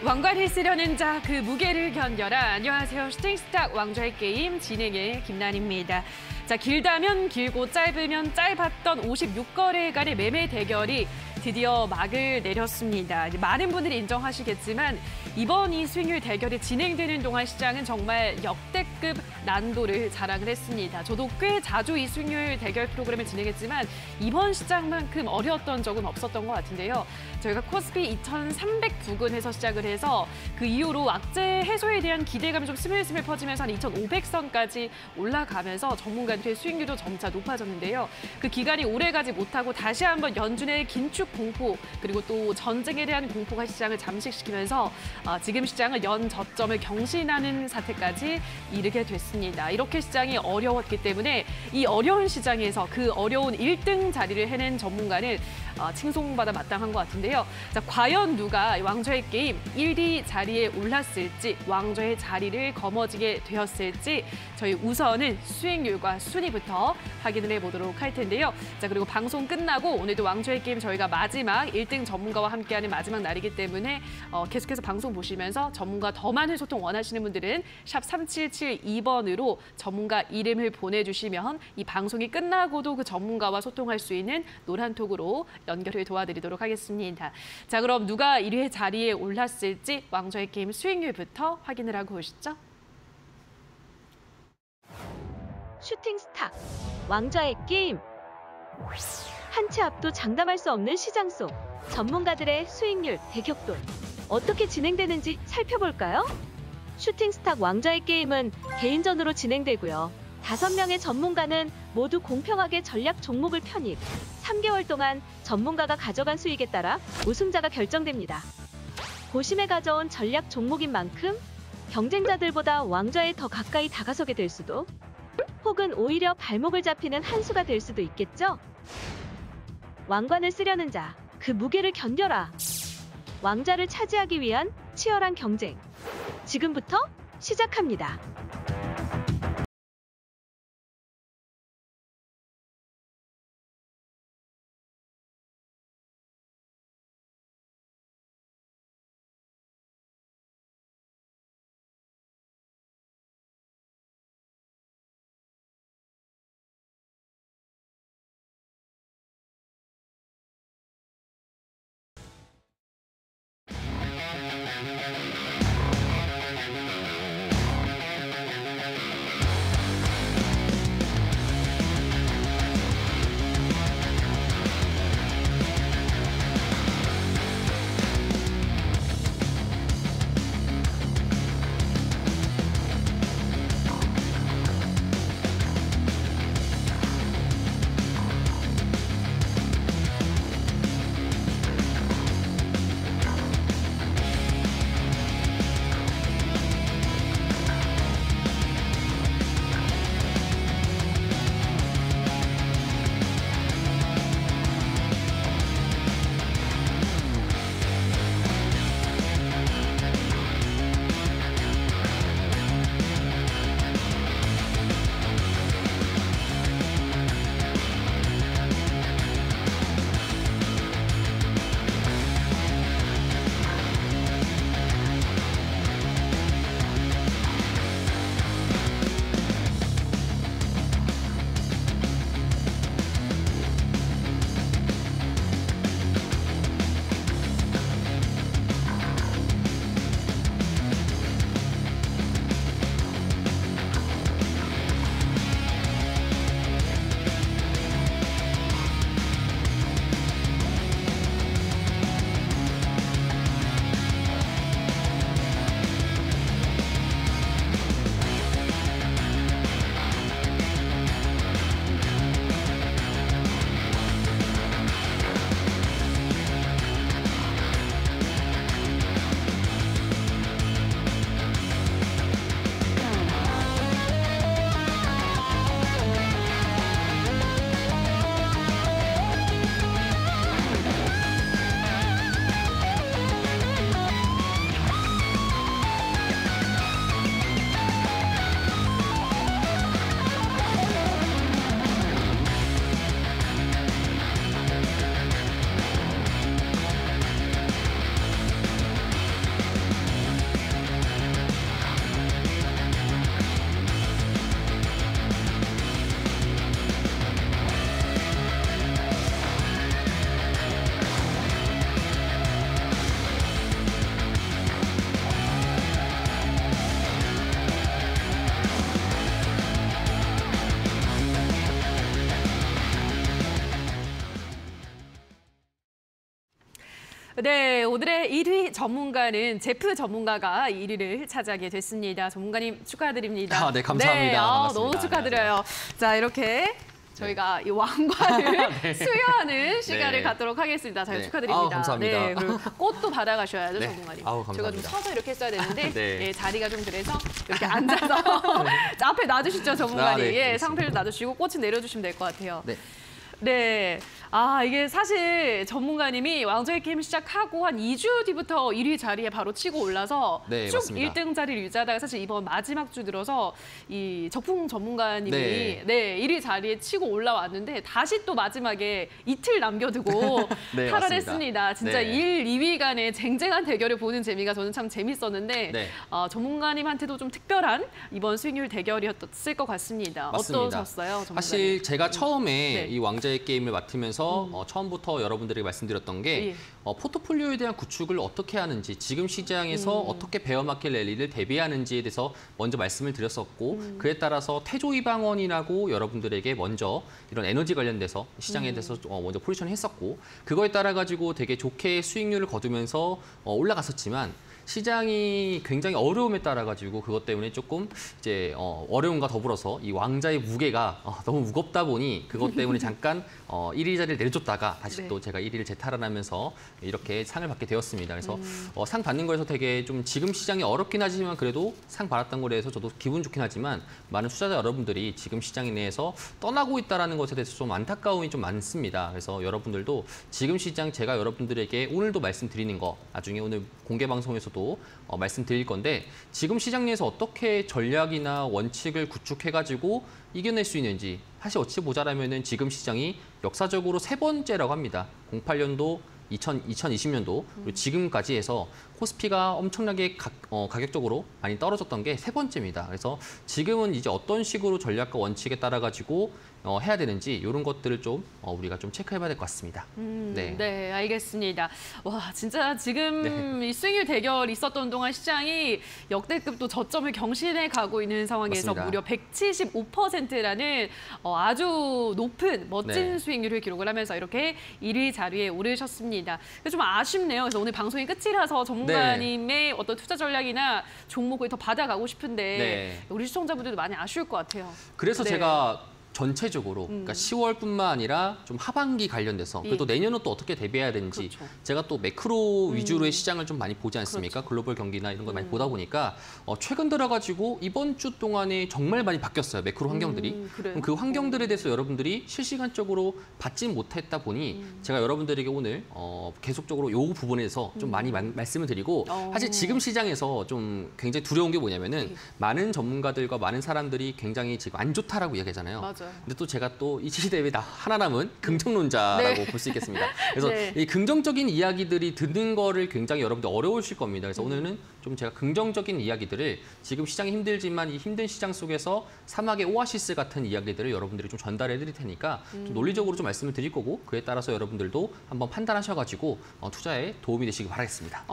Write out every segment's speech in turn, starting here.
왕관을 쓰려는 자 그 무게를 견뎌라. 안녕하세요. 슈팅스탁 왕좌의 게임 진행의 김난입니다. 자, 길다면 길고 짧으면 짧았던 56거래간의 매매 대결이 드디어 막을 내렸습니다. 많은 분들이 인정하시겠지만 이번 이 수익률 대결이 진행되는 동안 시장은 정말 역대급 난도를 자랑을 했습니다. 저도 꽤 자주 이 수익률 대결 프로그램을 진행했지만 이번 시장만큼 어려웠던 적은 없었던 것 같은데요. 저희가 코스피 2300 부근에서 시작을 해서 그 이후로 악재 해소에 대한 기대감이 좀 스물스물 퍼지면서 한 2500선까지 올라가면서 전문가들의 수익률도 점차 높아졌는데요. 그 기간이 오래가지 못하고 다시 한번 연준의 긴축 공포 그리고 또 전쟁에 대한 공포가 시장을 잠식시키면서 지금 시장은 연 저점을 경신하는 사태까지 이르게 됐습니다. 이렇게 시장이 어려웠기 때문에 이 어려운 시장에서 그 어려운 1등 자리를 해낸 전문가는 칭송받아 마땅한 것 같은데요. 자, 과연 누가 왕좌의 게임 1위 자리에 올랐을지, 왕좌의 자리를 거머쥐게 되었을지 저희 우선은 수익률과 순위부터 확인을 해보도록 할 텐데요. 자, 그리고 방송 끝나고 오늘도 왕좌의 게임 저희가 마지막 1등 전문가와 함께하는 마지막 날이기 때문에 계속해서 방송 보시면서 전문가 더 많은 소통 원하시는 분들은 샵 3772번으로 전문가 이름을 보내주시면 이 방송이 끝나고도 그 전문가와 소통할 수 있는 노란톡으로 연결을 도와드리도록 하겠습니다. 자, 그럼 누가 1위 자리에 올랐을지 왕좌의 게임 수익률부터 확인을 하고 오시죠. 슈팅스타, 왕좌의 게임. 한 치 앞도 장담할 수 없는 시장 속 전문가들의 수익률 대격돌. 어떻게 진행되는지 살펴볼까요? 슈팅스탁 왕좌의 게임은 개인전으로 진행되고요. 5명의 전문가는 모두 공평하게 전략 종목을 편입. 3개월 동안 전문가가 가져간 수익에 따라 우승자가 결정됩니다. 고심에 가져온 전략 종목인 만큼 경쟁자들보다 왕좌에 더 가까이 다가서게 될 수도, 혹은 오히려 발목을 잡히는 한 수가 될 수도 있겠죠? 왕관을 쓰려는 자, 그 무게를 견뎌라. 왕좌를 차지하기 위한 치열한 경쟁. 지금부터 시작합니다. 네, 오늘의 1위 전문가는 제프 전문가가 1위를 차지하게 됐습니다. 전문가님 축하드립니다. 네, 감사합니다. 네, 반갑습니다. 너무 축하드려요. 안녕하세요. 자, 이렇게 저희가 이 왕관을 네. 수여하는 시간을 네. 갖도록 하겠습니다. 자, 네. 축하드립니다. 감사합니다. 네, 그리고 꽃도 받아가셔야죠, 네. 전문가님. 감사합니다. 제가 좀 서서 이렇게 써야 되는데 네. 예, 자리가 좀 그래서 이렇게 앉아서 자, 앞에 놔주시죠, 전문가님. 네, 예, 상태를 놔주시고 꽃은 내려주시면 될 것 같아요. 네. 네. 이게 사실 전문가님이 왕좌의 게임 시작하고 한 2주 뒤부터 1위 자리에 바로 치고 올라서 네, 쭉 맞습니다. 1등 자리를 유지하다가 사실 이번 마지막 주 들어서 이 적풍 전문가님이 네. 1위 자리에 치고 올라왔는데 다시 또 마지막에 이틀 남겨두고 네, 탈환했습니다. 진짜 네. 1, 2위 간의 쟁쟁한 대결을 보는 재미가 저는 참 재밌었는데 네. 전문가님한테도 좀 특별한 이번 수익률 대결이었을 것 같습니다. 맞습니다. 어떠셨어요, 전문가님? 사실 제가 처음에 네. 이 왕자의 게임을 맡으면서 처음부터 여러분들에게 말씀드렸던 게 예. 포트폴리오에 대한 구축을 어떻게 하는지, 지금 시장에서 어떻게 베어마켓 랠리를 대비하는지에 대해서 먼저 말씀을 드렸었고 그에 따라서 태조이방원이라고 여러분들에게 먼저 이런 에너지 관련돼서 시장에 대해서 먼저 포지션을 했었고, 그거에 따라 가지고 되게 좋게 수익률을 거두면서 올라갔었지만, 시장이 굉장히 어려움에 따라 가지고 그것 때문에 조금 이제 어려움과 더불어서 이 왕자의 무게가 너무 무겁다 보니 그것 때문에 잠깐 1위 자리를 내려줬다가 다시 네. 또 제가 1위를 재탈환하면서 이렇게 상을 받게 되었습니다. 그래서 상 받는 거에서 되게 좀 지금 시장이 어렵긴 하지만 그래도 상 받았던 거에 대해서 저도 기분 좋긴 하지만, 많은 투자자 여러분들이 지금 시장 내에서 떠나고 있다는 것에 대해서 좀 안타까움이 좀 많습니다. 그래서 여러분들도 지금 시장, 제가 여러분들에게 오늘도 말씀드리는 거, 나중에 오늘 공개 방송에서도 말씀드릴 건데, 지금 시장 내에서 어떻게 전략이나 원칙을 구축해가지고 이겨낼 수 있는지, 사실 어찌 보자라면은 지금 시장이 역사적으로 3번째라고 합니다. 08년도, 2020년도, 그리고 지금까지 해서 코스피가 엄청나게 가격적으로 많이 떨어졌던 게 3번째입니다. 그래서 지금은 이제 어떤 식으로 전략과 원칙에 따라 가지고 해야 되는지 이런 것들을 좀 우리가 좀 체크해봐야 될 것 같습니다. 네, 알겠습니다. 와, 진짜 지금 이 수익률 대결 있었던 동안 시장이 역대급 또 저점을 경신해 가고 있는 상황에서 맞습니다. 무려 175%라는 아주 높은 멋진 네. 수익률을 기록을 하면서 이렇게 1위 자리에 오르셨습니다. 좀 아쉽네요. 그래서 오늘 방송이 끝이라서 전문가님의 어떤 투자 전략이나 종목을 더 받아가고 싶은데 네. 우리 시청자분들도 많이 아쉬울 것 같아요. 그래서 네. 제가 전체적으로 그러니까 10월뿐만 아니라 좀 하반기 관련돼서, 그리고 또 내년은 또 어떻게 대비해야 되는지, 그렇죠. 제가 또 매크로 위주로의 시장을 좀 많이 보지 않습니까? 그렇죠. 글로벌 경기나 이런 걸 많이 보다 보니까 최근 들어가지고 이번 주 동안에 정말 많이 바뀌었어요, 매크로 환경들이. 그래요? 그럼 그 환경들에 대해서 여러분들이 실시간적으로 받지 못했다 보니 제가 여러분들에게 오늘 계속적으로 이 부분에서 좀 많이 말씀을 드리고, 사실 지금 시장에서 좀 굉장히 두려운 게 뭐냐면은 많은 전문가들과 많은 사람들이 굉장히 지금 안 좋다라고 이야기하잖아요. 맞아요. 근데 또 제가 또 이 시대에 하나 남은 긍정론자라고 네. 볼 수 있겠습니다. 그래서 네. 이 긍정적인 이야기들이 듣는 거를 굉장히 여러분들 어려우실 겁니다. 그래서 오늘은 좀 제가 긍정적인 이야기들을, 지금 시장이 힘들지만 이 힘든 시장 속에서 사막의 오아시스 같은 이야기들을 여러분들이 좀 전달해 드릴 테니까 좀 논리적으로 좀 말씀을 드릴 거고, 그에 따라서 여러분들도 한번 판단하셔가지고 투자에 도움이 되시기 바라겠습니다.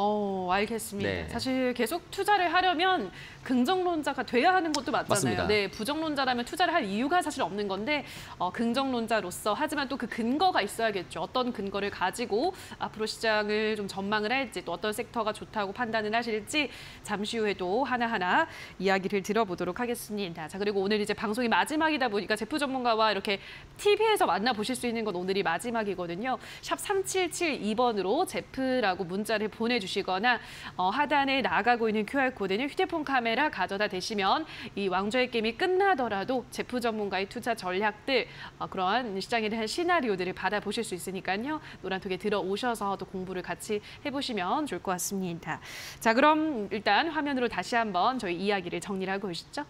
알겠습니다. 네. 사실 계속 투자를 하려면 긍정론자가 돼야 하는 것도 맞잖아요. 맞습니다. 네, 부정론자라면 투자를 할 이유가 사실 없는 건데 긍정론자로서, 하지만 또 그 근거가 있어야겠죠. 어떤 근거를 가지고 앞으로 시장을 좀 전망을 할지, 또 어떤 섹터가 좋다고 판단을 하실지 잠시 후에도 하나하나 이야기를 들어보도록 하겠습니다. 자, 그리고 오늘 이제 방송이 마지막이다 보니까 제프 전문가와 이렇게 TV에서 만나보실 수 있는 건 오늘이 마지막이거든요. 샵 3772번으로 제프라고 문자를 보내주시거나 하단에 나가고 있는 QR코드는 휴대폰 카메라 가져다 대시면 이 왕좌의 게임이 끝나더라도 제프 전문가의 투자 전략들, 그러한 시장에 대한 시나리오들을 받아보실 수 있으니까요. 노란톡에 들어오셔서 또 공부를 같이 해보시면 좋을 것 같습니다. 자, 그럼 일단 화면으로 다시 한번 저희 이야기를 정리를 하고 오시죠.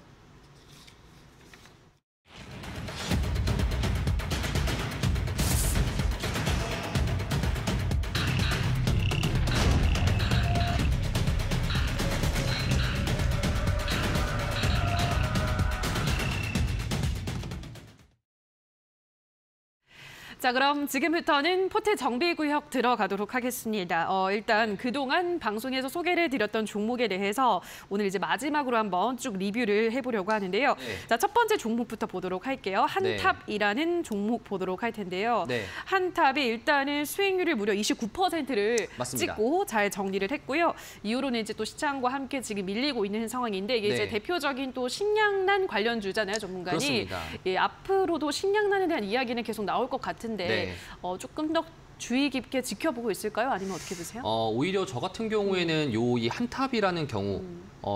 자, 그럼 지금부터는 포트 정비구역 들어가도록 하겠습니다. 일단 그동안 방송에서 소개를 드렸던 종목에 대해서 오늘 이제 마지막으로 한번 쭉 리뷰를 해보려고 하는데요. 네. 자, 첫 번째 종목부터 보도록 할게요. 한탑이라는 종목 보도록 할 텐데요. 네. 한탑이 일단은 수익률을 무려 29%를 맞습니다. 찍고 잘 정리를 했고요. 이후로는 이제 또 시장과 함께 지금 밀리고 있는 상황인데 이게 이제 네. 대표적인 또 식량난 관련주잖아요, 전문가니. 그렇습니다. 예, 앞으로도 식량난에 대한 이야기는 계속 나올 것 같은데 네. 조금 더 주의 깊게 지켜보고 있을까요? 아니면 어떻게 보세요? 오히려 저 같은 경우에는 이 한탑이라는 경우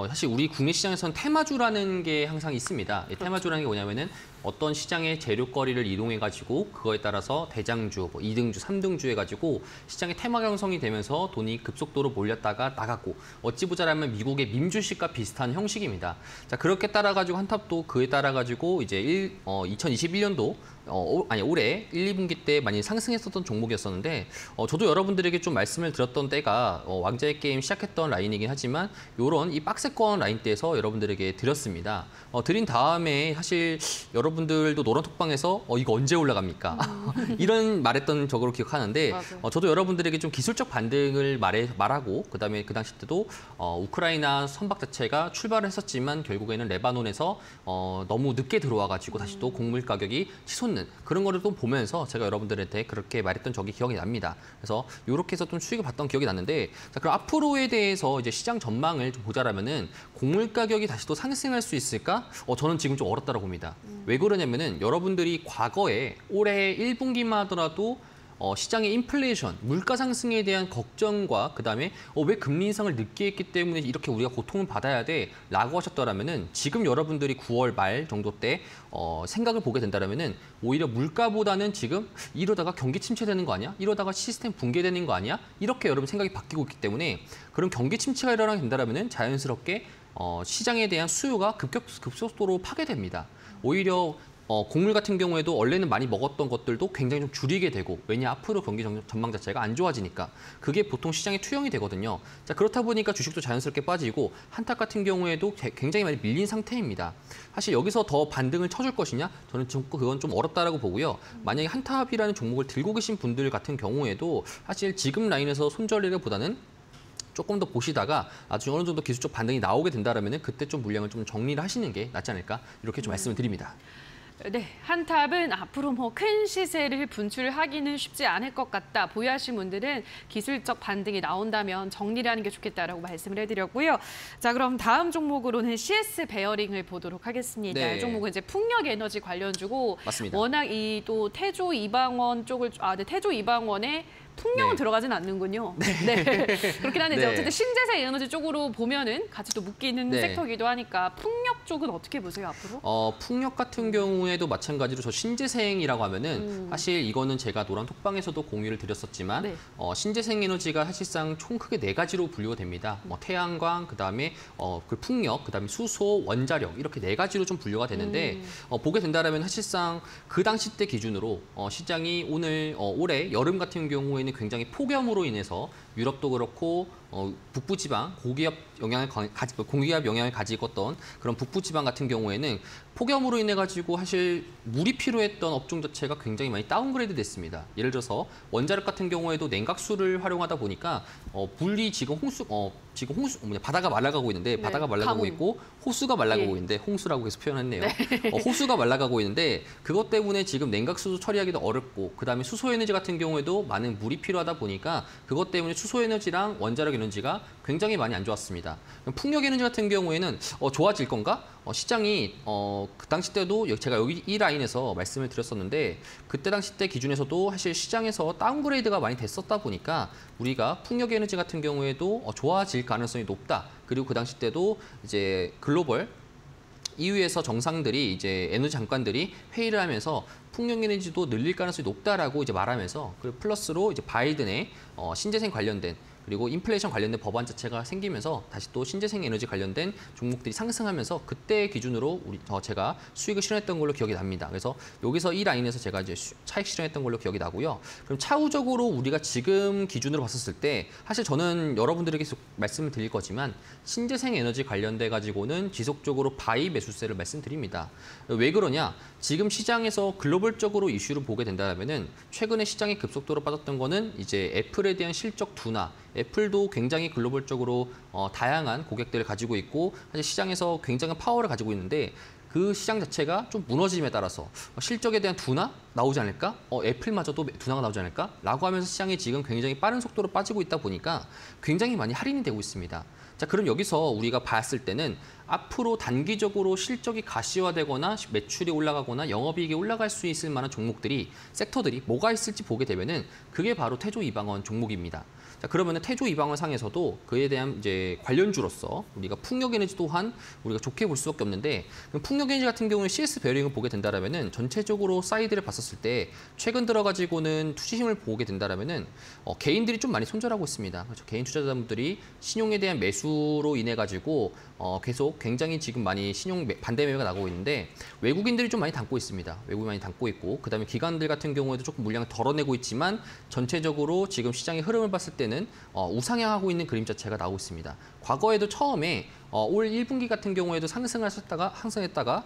사실 우리 국내 시장에서는 테마주라는 게 항상 있습니다. 이 테마주라는 게 뭐냐면은 어떤 시장의 재료거리를 이동해가지고 그거에 따라서 대장주, 2등주, 3등주 해가지고 시장의 테마 형성이 되면서 돈이 급속도로 몰렸다가 나갔고 어찌 보자라면 미국의 밈주식과 비슷한 형식입니다. 자, 그렇게 따라가지고 한탑도 그에 따라가지고 이제 2021년도 올해 1, 2분기 때 많이 상승했었던 종목이었었는데 저도 여러분들에게 좀 말씀을 드렸던 때가 왕자의 게임 시작했던 라인이긴 하지만 이런 이 박스권 라인대에서 여러분들에게 드렸습니다. 드린 다음에 사실 여러분들도 노란톡방에서 이거 언제 올라갑니까? 이런 말했던 적으로 기억하는데 저도 여러분들에게 좀 기술적 반등을 말하고 그다음에 그 당시 때도 우크라이나 선박 자체가 출발을 했었지만 결국에는 레바논에서 너무 늦게 들어와가지고 다시 또 곡물 가격이 치솟는 그런 거를 또 보면서 제가 여러분들한테 그렇게 말했던 적이 기억이 납니다. 그래서 이렇게 해서 좀 수익을 봤던 기억이 났는데 자, 그럼 앞으로에 대해서 이제 시장 전망을 좀 보자라면은 곡물 가격이 다시 또 상승할 수 있을까? 저는 지금 좀 어렵다고 봅니다. 왜 그러냐면은 여러분들이 과거에 올해 1분기만 하더라도 시장의 인플레이션, 물가 상승에 대한 걱정과 그다음에 왜 금리 인상을 늦게 했기 때문에 이렇게 우리가 고통을 받아야 돼? 라고 하셨더라면은 지금 여러분들이 9월 말 정도 때 생각을 보게 된다면은 오히려 물가보다는 지금 이러다가 경기 침체되는 거 아니야? 이러다가 시스템 붕괴되는 거 아니야? 이렇게 여러분 생각이 바뀌고 있기 때문에 그런 경기 침체가 일어나게 된다면은 자연스럽게 시장에 대한 수요가 급속도로 파괴됩니다. 오히려 곡물 같은 경우에도 원래는 많이 먹었던 것들도 굉장히 좀 줄이게 되고 왜냐 앞으로 경기 전망 자체가 안 좋아지니까 그게 보통 시장에 투영이 되거든요. 자, 그렇다 보니까 주식도 자연스럽게 빠지고 한탑 같은 경우에도 굉장히 많이 밀린 상태입니다. 사실 여기서 더 반등을 쳐줄 것이냐? 저는 그건 좀 어렵다라고 보고요. 만약에 한탑이라는 종목을 들고 계신 분들 같은 경우에도 사실 지금 라인에서 손절리기보다는 조금 더 보시다가 나중에 어느 정도 기술적 반등이 나오게 된다면 그때 좀 물량을 좀 정리를 하시는 게 낫지 않을까 이렇게 좀 말씀을 드립니다. 네, 한탑은 앞으로 큰 시세를 분출하기는 쉽지 않을 것 같다. 보유하신 분들은 기술적 반등이 나온다면 정리를 하는 게 좋겠다라고 말씀을 해드렸고요. 자, 그럼 다음 종목으로는 CS 베어링을 보도록 하겠습니다. 네. 이 종목은 이제 풍력 에너지 관련주고 맞습니다. 워낙 이 또 태조 이방원 쪽을 태조 이방원에 풍력은 네. 들어가진 않는군요. 네. 그렇긴 한데 이제 네. 어쨌든 신재생 에너지 쪽으로 보면은 같이 또 묶이는 네. 섹터이기도 하니까 풍력 쪽은 어떻게 보세요 앞으로? 풍력 같은 경우에도 마찬가지로 저 신재생이라고 하면은 사실 이거는 제가 노란 톡방에서도 공유를 드렸었지만 네. 신재생 에너지가 사실상 총 크게 4가지로 분류가 됩니다. 태양광, 그다음에 그 풍력, 그다음에 수소, 원자력 이렇게 4가지로 좀 분류가 되는데 보게 된다라면 사실상 그 당시 때 기준으로 시장이 올해 여름 같은 경우에는 굉장히 폭염으로 인해서 유럽도 그렇고 북부지방 공기압 영향을 가지고 있던 그런 북부지방 같은 경우에는 폭염으로 인해 가지고 사실 물이 필요했던 업종 자체가 굉장히 많이 다운그레이드 됐습니다. 예를 들어서 원자력 같은 경우에도 냉각수를 활용하다 보니까 물이 지금 바다가 말라가고 있는데 바다가 말라가고 가뭄. 있고 호수가 말라가고 예. 있는데 홍수라고 해서 표현했네요. 호수가 말라가고 있는데 그것 때문에 지금 냉각수 처리하기도 어렵고 그다음에 수소에너지 같은 경우에도 많은 물이 필요하다 보니까 그것 때문에 수소에너지랑 원자력 에너지가 굉장히 많이 안 좋았습니다. 풍력 에너지 같은 경우에는 좋아질 건가? 시장이 그 당시 때도 제가 여기 이 라인에서 말씀을 드렸었는데 그때 당시 때 기준에서도 사실 시장에서 다운그레이드가 많이 됐었다 보니까 우리가 풍력 에너지 같은 경우에도 좋아질 가능성이 높다. 그리고 그 당시 때도 이제 글로벌 EU에서 정상들이 이제 에너지 장관들이 회의를 하면서 풍력 에너지도 늘릴 가능성이 높다라고 이제 말하면서 그 플러스로 이제 바이든의 신재생 관련된 그리고 인플레이션 관련된 법안 자체가 생기면서 다시 또 신재생 에너지 관련된 종목들이 상승하면서 그때 기준으로 제가 수익을 실현했던 걸로 기억이 납니다. 그래서 여기서 이 라인에서 제가 이제 차익 실현했던 걸로 기억이 나고요. 그럼 차후적으로 우리가 지금 기준으로 봤었을 때 사실 저는 여러분들에게 계속 말씀을 드릴 거지만 신재생 에너지 관련돼 가지고는 지속적으로 바이 매수세를 말씀드립니다. 왜 그러냐? 지금 시장에서 글로벌 글로벌적으로 이슈를 보게 된다면은 최근에 시장이 급속도로 빠졌던 거는 이제 애플에 대한 실적 둔화. 애플도 굉장히 글로벌적으로 다양한 고객들을 가지고 있고 사실 시장에서 굉장한 파워를 가지고 있는데 그 시장 자체가 좀 무너짐에 따라서 실적에 대한 둔화 나오지 않을까? 애플마저도 둔화가 나오지 않을까? 라고 하면서 시장이 지금 굉장히 빠른 속도로 빠지고 있다 보니까 굉장히 많이 할인이 되고 있습니다. 자, 그럼 여기서 우리가 봤을 때는 앞으로 단기적으로 실적이 가시화되거나 매출이 올라가거나 영업이익이 올라갈 수 있을 만한 종목들이, 섹터들이 뭐가 있을지 보게 되면은 그게 바로 태조 이방원 종목입니다. 자, 그러면은 태조 이방원 상에서도 그에 대한 이제 관련주로서 우리가 풍력에너지 또한 우리가 좋게 볼 수밖에 없는데, 풍력에너지 같은 경우는 CS 베어링을 보게 된다라면은 전체적으로 사이드를 봤었을 때 최근 들어가지고는 투자심을 보게 된다라면은 개인들이 좀 많이 손절하고 있습니다. 그렇죠? 개인 투자자분들이 신용에 대한 매수로 인해 가지고 계속 굉장히 지금 많이 신용 반대 매매가 나오고 있는데 외국인들이 좀 많이 담고 있습니다. 외국인이 많이 담고 있고 그다음에 기관들 같은 경우에도 조금 물량을 덜어내고 있지만 전체적으로 지금 시장의 흐름을 봤을 때는 우상향하고 있는 그림 자체가 나오고 있습니다. 과거에도 처음에 올 1분기 같은 경우에도 상승했다가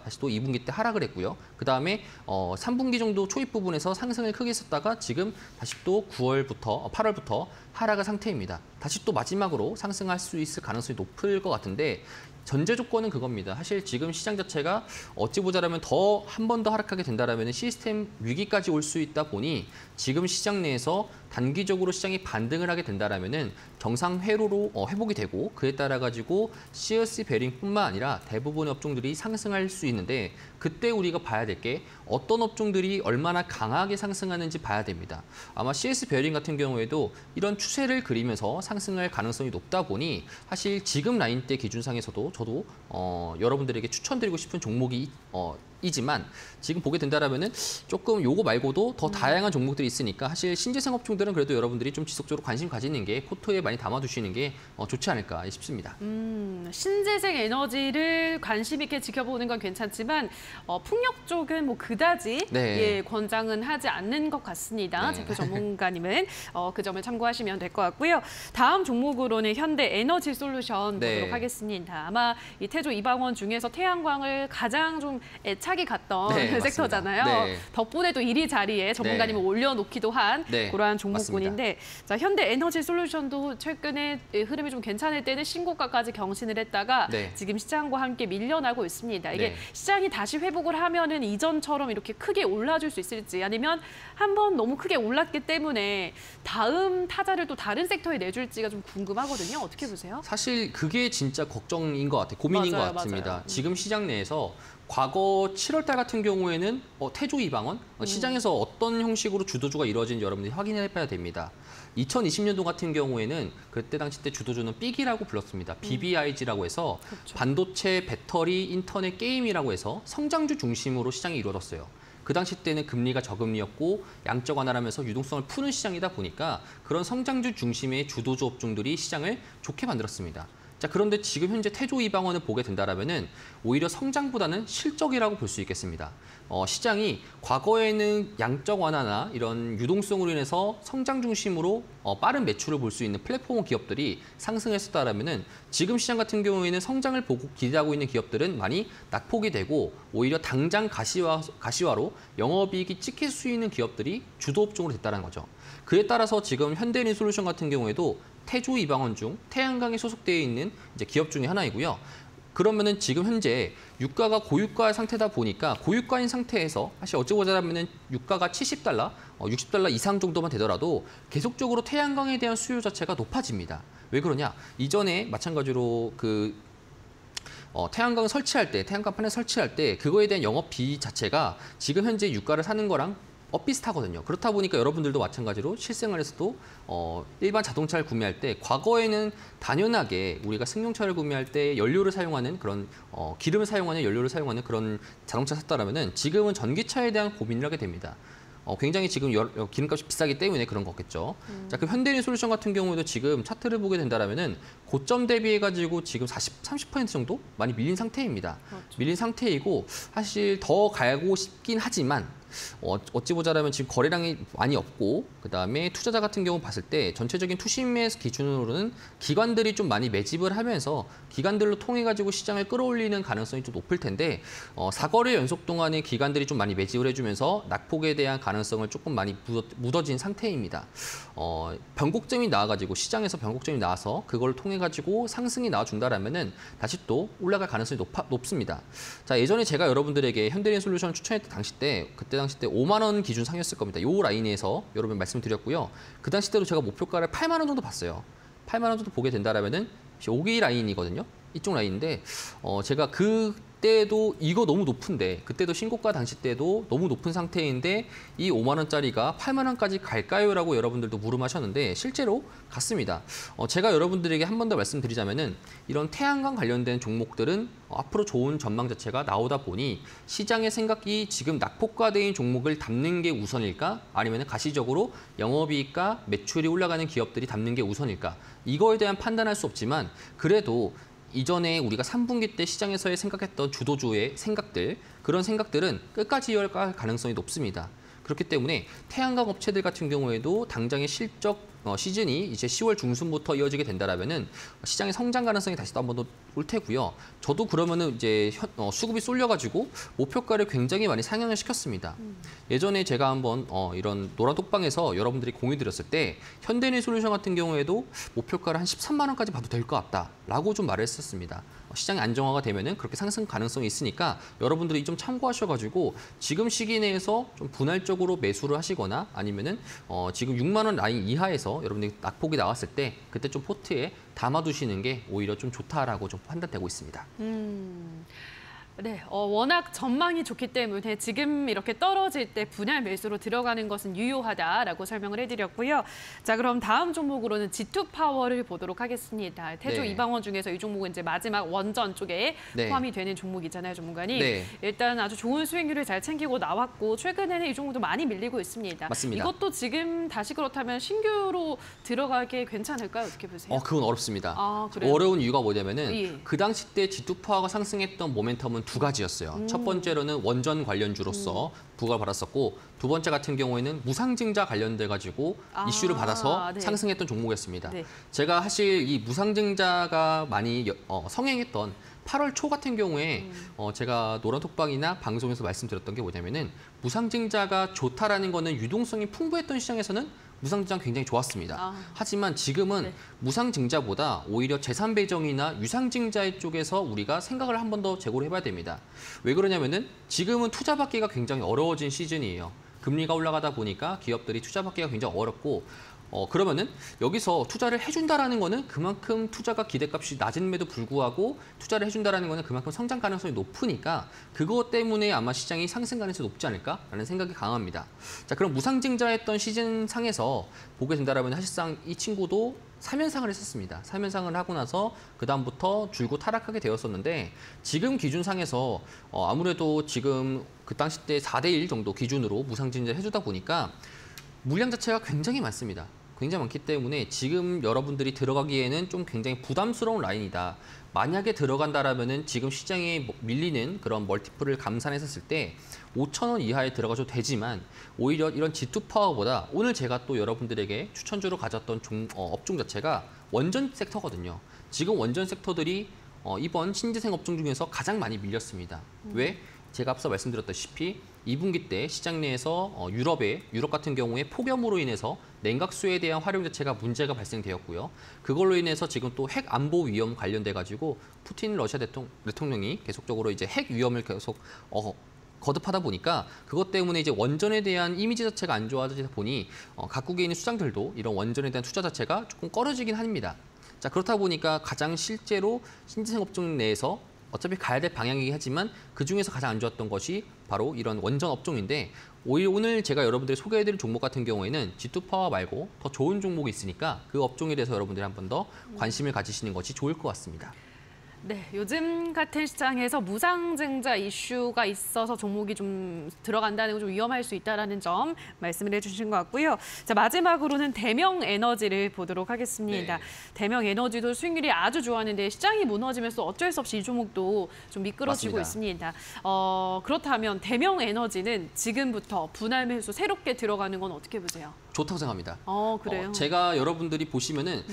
다시 또 2분기 때 하락을 했고요. 그다음에 3분기 정도 초입 부분에서 상승을 크게 했었다가 지금 다시 또 8월부터 하락의 상태입니다. 다시 또 마지막으로 상승할 수 있을 가능성이 높을 것 같은데 전제 조건은 그겁니다. 사실 지금 시장 자체가 어찌 보자라면 더 한 번 더 하락하게 된다라면 시스템 위기까지 올 수 있다 보니 지금 시장 내에서 단기적으로 시장이 반등을 하게 된다라면은 정상 회로로 회복이 되고 그에 따라 가지고 CS 베어링뿐만 아니라 대부분의 업종들이 상승할 수 있는데 그때 우리가 봐야 될 게 어떤 업종들이 얼마나 강하게 상승하는지 봐야 됩니다. 아마 CS 베어링 같은 경우에도 이런 추세를 그리면서 상승할 가능성이 높다 보니 사실 지금 라인대 기준상에서도 저도 여러분들에게 추천드리고 싶은 종목이 이지만 지금 보게 된다라면은 조금 요거 말고도 더 다양한 종목들이 있으니까 사실 신재생 업종들은 그래도 여러분들이 좀 지속적으로 관심 가지는 게 포트에 많이 담아두시는 게 좋지 않을까 싶습니다. 신재생 에너지를 관심 있게 지켜보는 건 괜찮지만 풍력 쪽은 뭐 그다지 네. 권장은 하지 않는 것 같습니다. 네. 제표 전문가님은 그 점을 참고하시면 될 것 같고요. 다음 종목으로는 현대 에너지 솔루션 네. 보도록 하겠습니다. 아마 이 태조 이방원 중에서 태양광을 가장 좀 애착이 갔던 네, 섹터잖아요. 네. 덕분에 또 이리자리에 전문가님을 올려놓기도 한 네, 그러한 종목군인데 자, 현대 에너지 솔루션도 최근에 흐름이 좀 괜찮을 때는 신고가까지 경신을 했다가 네. 지금 시장과 함께 밀려나고 있습니다. 이게 네. 시장이 다시 회복을 하면은 이전처럼 이렇게 크게 올라줄 수 있을지 아니면 한번 너무 크게 올랐기 때문에 다음 타자를 또 다른 섹터에 내줄지가 좀 궁금하거든요. 어떻게 보세요? 사실 그게 진짜 걱정인 것 같아요. 고민인 맞아요, 것 같습니다. 맞아요. 지금 시장 내에서 과거 7월 달 같은 경우에는 태조 이방원 시장에서 어떤 형식으로 주도주가 이루어진지 여러분들이 확인해 봐야 됩니다. 2020년도 같은 경우에는 그때 당시 때 주도주는 삑이라고 불렀습니다. BBIG라고 해서 그렇죠. 반도체, 배터리, 인터넷, 게임이라고 해서 성장주 중심으로 시장이 이루어졌어요. 그 당시 때는 금리가 저금리였고 양적 완화하면서 유동성을 푸는 시장이다 보니까 그런 성장주 중심의 주도주 업종들이 시장을 좋게 만들었습니다. 자, 그런데 지금 현재 태조 이방원을 보게 된다라면은 오히려 성장보다는 실적이라고 볼 수 있겠습니다. 시장이 과거에는 양적 완화나 이런 유동성으로 인해서 성장 중심으로 빠른 매출을 볼 수 있는 플랫폼 기업들이 상승했었다라면은 지금 시장 같은 경우에는 성장을 보고 기대하고 있는 기업들은 많이 낙폭이 되고 오히려 당장 가시화로 영업이익이 찍힐 수 있는 기업들이 주도 업종으로 됐다는 거죠. 그에 따라서 지금 현대인솔루션 같은 경우에도 태조 이방원 중 태양광에 소속되어 있는 이제 기업 중에 하나이고요. 그러면은 지금 현재 유가가 고유가 상태다 보니까 고유가인 상태에서 사실 어찌 보자면은 유가가 $70, $60 이상 정도만 되더라도 계속적으로 태양광에 대한 수요 자체가 높아집니다. 왜 그러냐? 이전에 마찬가지로 태양광 설치할 때, 태양광 판넬 설치할 때 그거에 대한 영업비 자체가 지금 현재 유가를 사는 거랑 비슷하거든요. 그렇다 보니까 여러분들도 마찬가지로 실생활에서도 일반 자동차를 구매할 때 과거에는 당연하게 우리가 승용차를 구매할 때 연료를 사용하는 그런 기름을 사용하는 연료를 사용하는 그런 자동차 샀다라면은 지금은 전기차에 대한 고민을 하게 됩니다. 굉장히 지금 기름값이 비싸기 때문에 그런 거겠죠. 자, 그럼 현대인솔루션 같은 경우에도 지금 차트를 보게 된다라면은 고점 대비해가지고 지금 30% 정도 많이 밀린 상태입니다. 그렇죠. 밀린 상태이고 사실 더 가고 싶긴 하지만 어찌 보자라면 지금 거래량이 많이 없고 그다음에 투자자 같은 경우 봤을 때 전체적인 투심의 기준으로는 기관들이 좀 많이 매집을 하면서 기관들로 통해 가지고 시장을 끌어올리는 가능성이 좀 높을 텐데 4거래 연속 동안에 기관들이 좀 많이 매집을 해주면서 낙폭에 대한 가능성을 조금 많이 묻어진 상태입니다. 변곡점이 나와가지고 시장에서 변곡점이 나와서 그걸 통해 가지고 상승이 나와준다라면은 다시 또 올라갈 가능성이 높습니다. 자, 예전에 제가 여러분들에게 현대인솔루션을 추천했던 그때 당시 때 5만 원 기준 상이었을 겁니다. 요 라인에서 여러분 말씀드렸고요. 그 당시 때도 제가 목표가를 8만 원 정도 봤어요. 8만 원 정도 보게 된다라면은 5기 라인이거든요. 이쪽 라인인데 제가 그때도 이거 너무 높은데 그때도 신고가 당시 때도 너무 높은 상태인데 이 5만 원짜리가 8만 원까지 갈까요? 라고 여러분들도 물음하셨는데 실제로 갔습니다. 제가 여러분들에게 한 번 더 말씀드리자면은 이런 태양광 관련된 종목들은 앞으로 좋은 전망 자체가 나오다 보니 시장의 생각이 지금 낙폭과대인 종목을 담는 게 우선일까? 아니면 가시적으로 영업이익과 매출이 올라가는 기업들이 담는 게 우선일까? 이거에 대한 판단할 수 없지만 그래도 이전에 우리가 3분기 때 시장에서의 생각했던 주도주의 생각들, 그런 생각들은 끝까지 이어갈 가능성이 높습니다. 그렇기 때문에 태양광 업체들 같은 경우에도 당장의 실적 시즌이 이제 10월 중순부터 이어지게 된다라면은 시장의 성장 가능성이 다시 또 한 번 더 올 테고요. 저도 그러면은 이제 수급이 쏠려가지고 목표가를 굉장히 많이 상향을 시켰습니다. 예전에 제가 한번 이런 노란톡방에서 여러분들이 공유드렸을 때 현대인솔루션 같은 경우에도 목표가를 한 13만 원까지 봐도 될 것 같다라고 좀 말을 했었습니다. 시장이 안정화가 되면은 그렇게 상승 가능성이 있으니까 여러분들이 좀 참고하셔가지고 지금 시기 내에서 좀 분할적으로 매수를 하시거나 아니면은 지금 6만 원 라인 이하에서 여러분들이 낙폭이 나왔을 때 그때 좀 포트에 담아두시는 게 오히려 좀 좋다라고 좀 판단되고 있습니다. 네, 워낙 전망이 좋기 때문에 지금 이렇게 떨어질 때 분할 매수로 들어가는 것은 유효하다라고 설명을 해드렸고요. 자, 그럼 다음 종목으로는 G2파워를 보도록 하겠습니다. 태조 네. 이방원 중에서 이 종목은 이제 마지막 원전 쪽에 네. 포함이 되는 종목이잖아요, 전문가님. 네. 일단 아주 좋은 수익률을 잘 챙기고 나왔고 최근에는 이 종목도 많이 밀리고 있습니다. 맞습니다. 이것도 지금 다시 그렇다면 신규로 들어가기 괜찮을까요? 어떻게 보세요? 그건 어렵습니다. 아, 그래요? 어려운 이유가 뭐냐면은 예. 그 당시 때 G2파워가 상승했던 모멘텀은 두 가지였어요. 첫 번째로는 원전 관련주로서 부각을 받았었고 두 번째 같은 경우에는 무상증자 관련돼 가지고 이슈를 받아서 네. 상승했던 종목이었습니다. 네. 제가 사실 이 무상증자가 많이 성행했던 8월 초 같은 경우에 제가 노란톡방이나 방송에서 말씀드렸던 게 뭐냐면은 무상증자가 좋다라는 거는 유동성이 풍부했던 시장에서는 무상증자 굉장히 좋았습니다. 하지만 지금은 네. 무상증자보다 오히려 재산 배정이나 유상증자 쪽에서 우리가 생각을 한 번 더 재고를 해봐야 됩니다. 왜 그러냐면은 지금은 투자받기가 굉장히 어려워진 시즌이에요. 금리가 올라가다 보니까 기업들이 투자받기가 굉장히 어렵고 그러면은 여기서 투자를 해준다라는 거는 그만큼 투자가 기대값이 낮음에도 불구하고 투자를 해준다라는 거는 그만큼 성장 가능성이 높으니까 그것 때문에 아마 시장이 상승 가능성이 높지 않을까라는 생각이 강합니다. 자, 그럼 무상증자했던 시즌 상에서 보게 된다라면 사실상 이 친구도 3연상을 했었습니다. 3연상을 하고 나서 그다음부터 줄곧 하락하게 되었었는데 지금 기준상에서 아무래도 지금 그 당시 때 4대1 정도 기준으로 무상증자를 해주다 보니까 물량 자체가 굉장히 많습니다. 굉장히 많기 때문에 지금 여러분들이 들어가기에는 좀 굉장히 부담스러운 라인이다. 만약에 들어간다라면은 지금 시장에 밀리는 그런 멀티플을 감산했었을 때 5,000원 이하에 들어가셔도 되지만 오히려 이런 G2파워보다 오늘 제가 또 여러분들에게 추천주로 가졌던 업종 자체가 원전 섹터거든요. 지금 원전 섹터들이 이번 신재생 업종 중에서 가장 많이 밀렸습니다. 왜? 제가 앞서 말씀드렸다시피 2분기 때 시장 내에서 유럽 같은 경우에 폭염으로 인해서 냉각수에 대한 활용 자체가 문제가 발생되었고요. 그걸로 인해서 지금 또 핵 안보 위험 관련돼 가지고 푸틴 러시아 대통령이 계속적으로 이제 핵 위험을 계속 거듭하다 보니까 그것 때문에 이제 원전에 대한 이미지 자체가 안 좋아지다 보니 각국에 있는 수장들도 이런 원전에 대한 투자 자체가 조금 꺼려지긴 합니다. 자, 그렇다 보니까 가장 실제로 신재생 업종 내에서 어차피 가야 될 방향이긴 하지만 그중에서 가장 안 좋았던 것이 바로 이런 원전 업종인데 오히려 오늘 제가 여러분들이 소개해드릴 종목 같은 경우에는 G2파워 말고 더 좋은 종목이 있으니까 그 업종에 대해서 여러분들이 한 번 더 관심을 가지시는 것이 좋을 것 같습니다. 네, 요즘 같은 시장에서 무상증자 이슈가 있어서 종목이 좀 들어간다는 건 좀 위험할 수 있다는 점 말씀을 해주신 것 같고요. 자, 마지막으로는 대명에너지를 보도록 하겠습니다. 네. 대명에너지도 수익률이 아주 좋았는데 시장이 무너지면서 어쩔 수 없이 이 종목도 좀 미끄러지고 맞습니다. 있습니다. 그렇다면 대명에너지는 지금부터 분할 매수 새롭게 들어가는 건 어떻게 보세요? 좋다고 생각합니다. 그래요? 제가 여러분들이 보시면은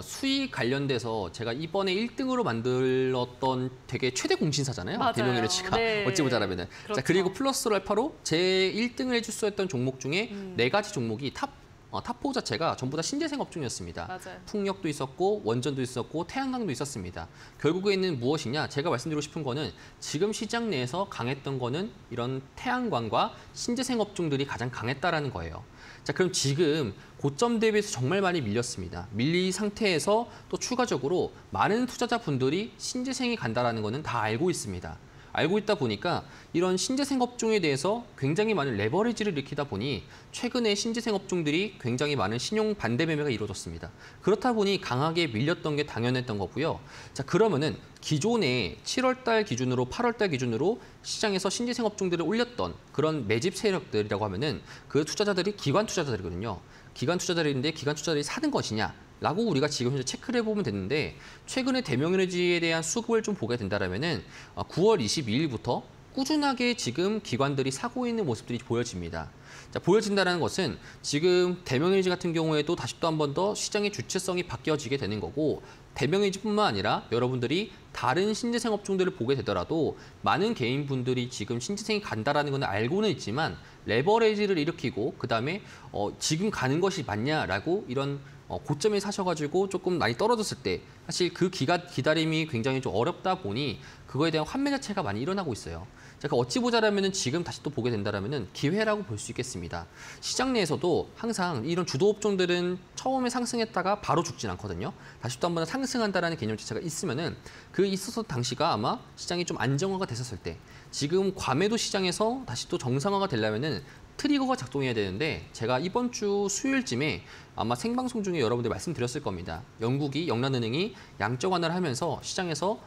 수익 관련돼서 제가 이번에 1등으로 만들었던 되게 최대 공신사잖아요. 맞아요. 대명에너지가 네. 어찌 보자라면은. 그렇죠. 자, 그리고 플러스 알파로 제 1등을 해줄 수 있던 종목 중에 4가지 종목이 탑4 자체가 전부 다 신재생 업종이었습니다. 맞아요. 풍력도 있었고 원전도 있었고 태양광도 있었습니다. 결국에는 무엇이냐? 제가 말씀드리고 싶은 거는 지금 시장 내에서 강했던 거는 이런 태양광과 신재생 업종들이 가장 강했다라는 거예요. 자, 그럼 지금 고점 대비해서 정말 많이 밀렸습니다. 밀린 상태에서 또 추가적으로 많은 투자자분들이 신재생이 간다라는 거는 다 알고 있습니다. 알고 있다 보니까 이런 신재생 업종에 대해서 굉장히 많은 레버리지를 일으키다 보니 최근에 신재생 업종들이 굉장히 많은 신용 반대 매매가 이루어졌습니다. 그렇다 보니 강하게 밀렸던 게 당연했던 거고요. 자, 그러면은 기존에 7월 달 기준으로 8월 달 기준으로 시장에서 신재생 업종들을 올렸던 그런 매집 세력들이라고 하면은 그 투자자들이 기관 투자자들이거든요. 기관 투자자들인데 기관 투자자들이 사는 것이냐? 라고 우리가 지금 현재 체크를 해보면 됐는데 최근에 대명에너지에 대한 수급을 좀 보게 된다면은 9월 22일부터 꾸준하게 지금 기관들이 사고 있는 모습들이 보여집니다. 자, 보여진다는 것은 지금 대명에너지 같은 경우에도 다시 또 한 번 더 시장의 주체성이 바뀌어지게 되는 거고 대명에너지뿐만 아니라 여러분들이 다른 신재생 업종들을 보게 되더라도 많은 개인분들이 지금 신재생이 간다라는 건 알고는 있지만 레버리지를 일으키고 그다음에 지금 가는 것이 맞냐라고 이런 고점에 사셔가지고 조금 많이 떨어졌을 때 사실 그 기다림이 굉장히 좀 어렵다 보니 그거에 대한 환매 자체가 많이 일어나고 있어요. 자, 어찌 보자라면은 지금 다시 또 보게 된다라면은 기회라고 볼 수 있겠습니다. 시장 내에서도 항상 이런 주도 업종들은 처음에 상승했다가 바로 죽진 않거든요. 다시 또 한 번 상승한다라는 개념 자체가 있으면은 그 있었던 당시가 아마 시장이 좀 안정화가 됐었을 때 지금 과매도 시장에서 다시 또 정상화가 되려면은 트리거가 작동해야 되는데 제가 이번 주 수요일쯤에 아마 생방송 중에 여러분들 말씀드렸을 겁니다. 영국이 영란은행이 양적 완화를 하면서 시장에서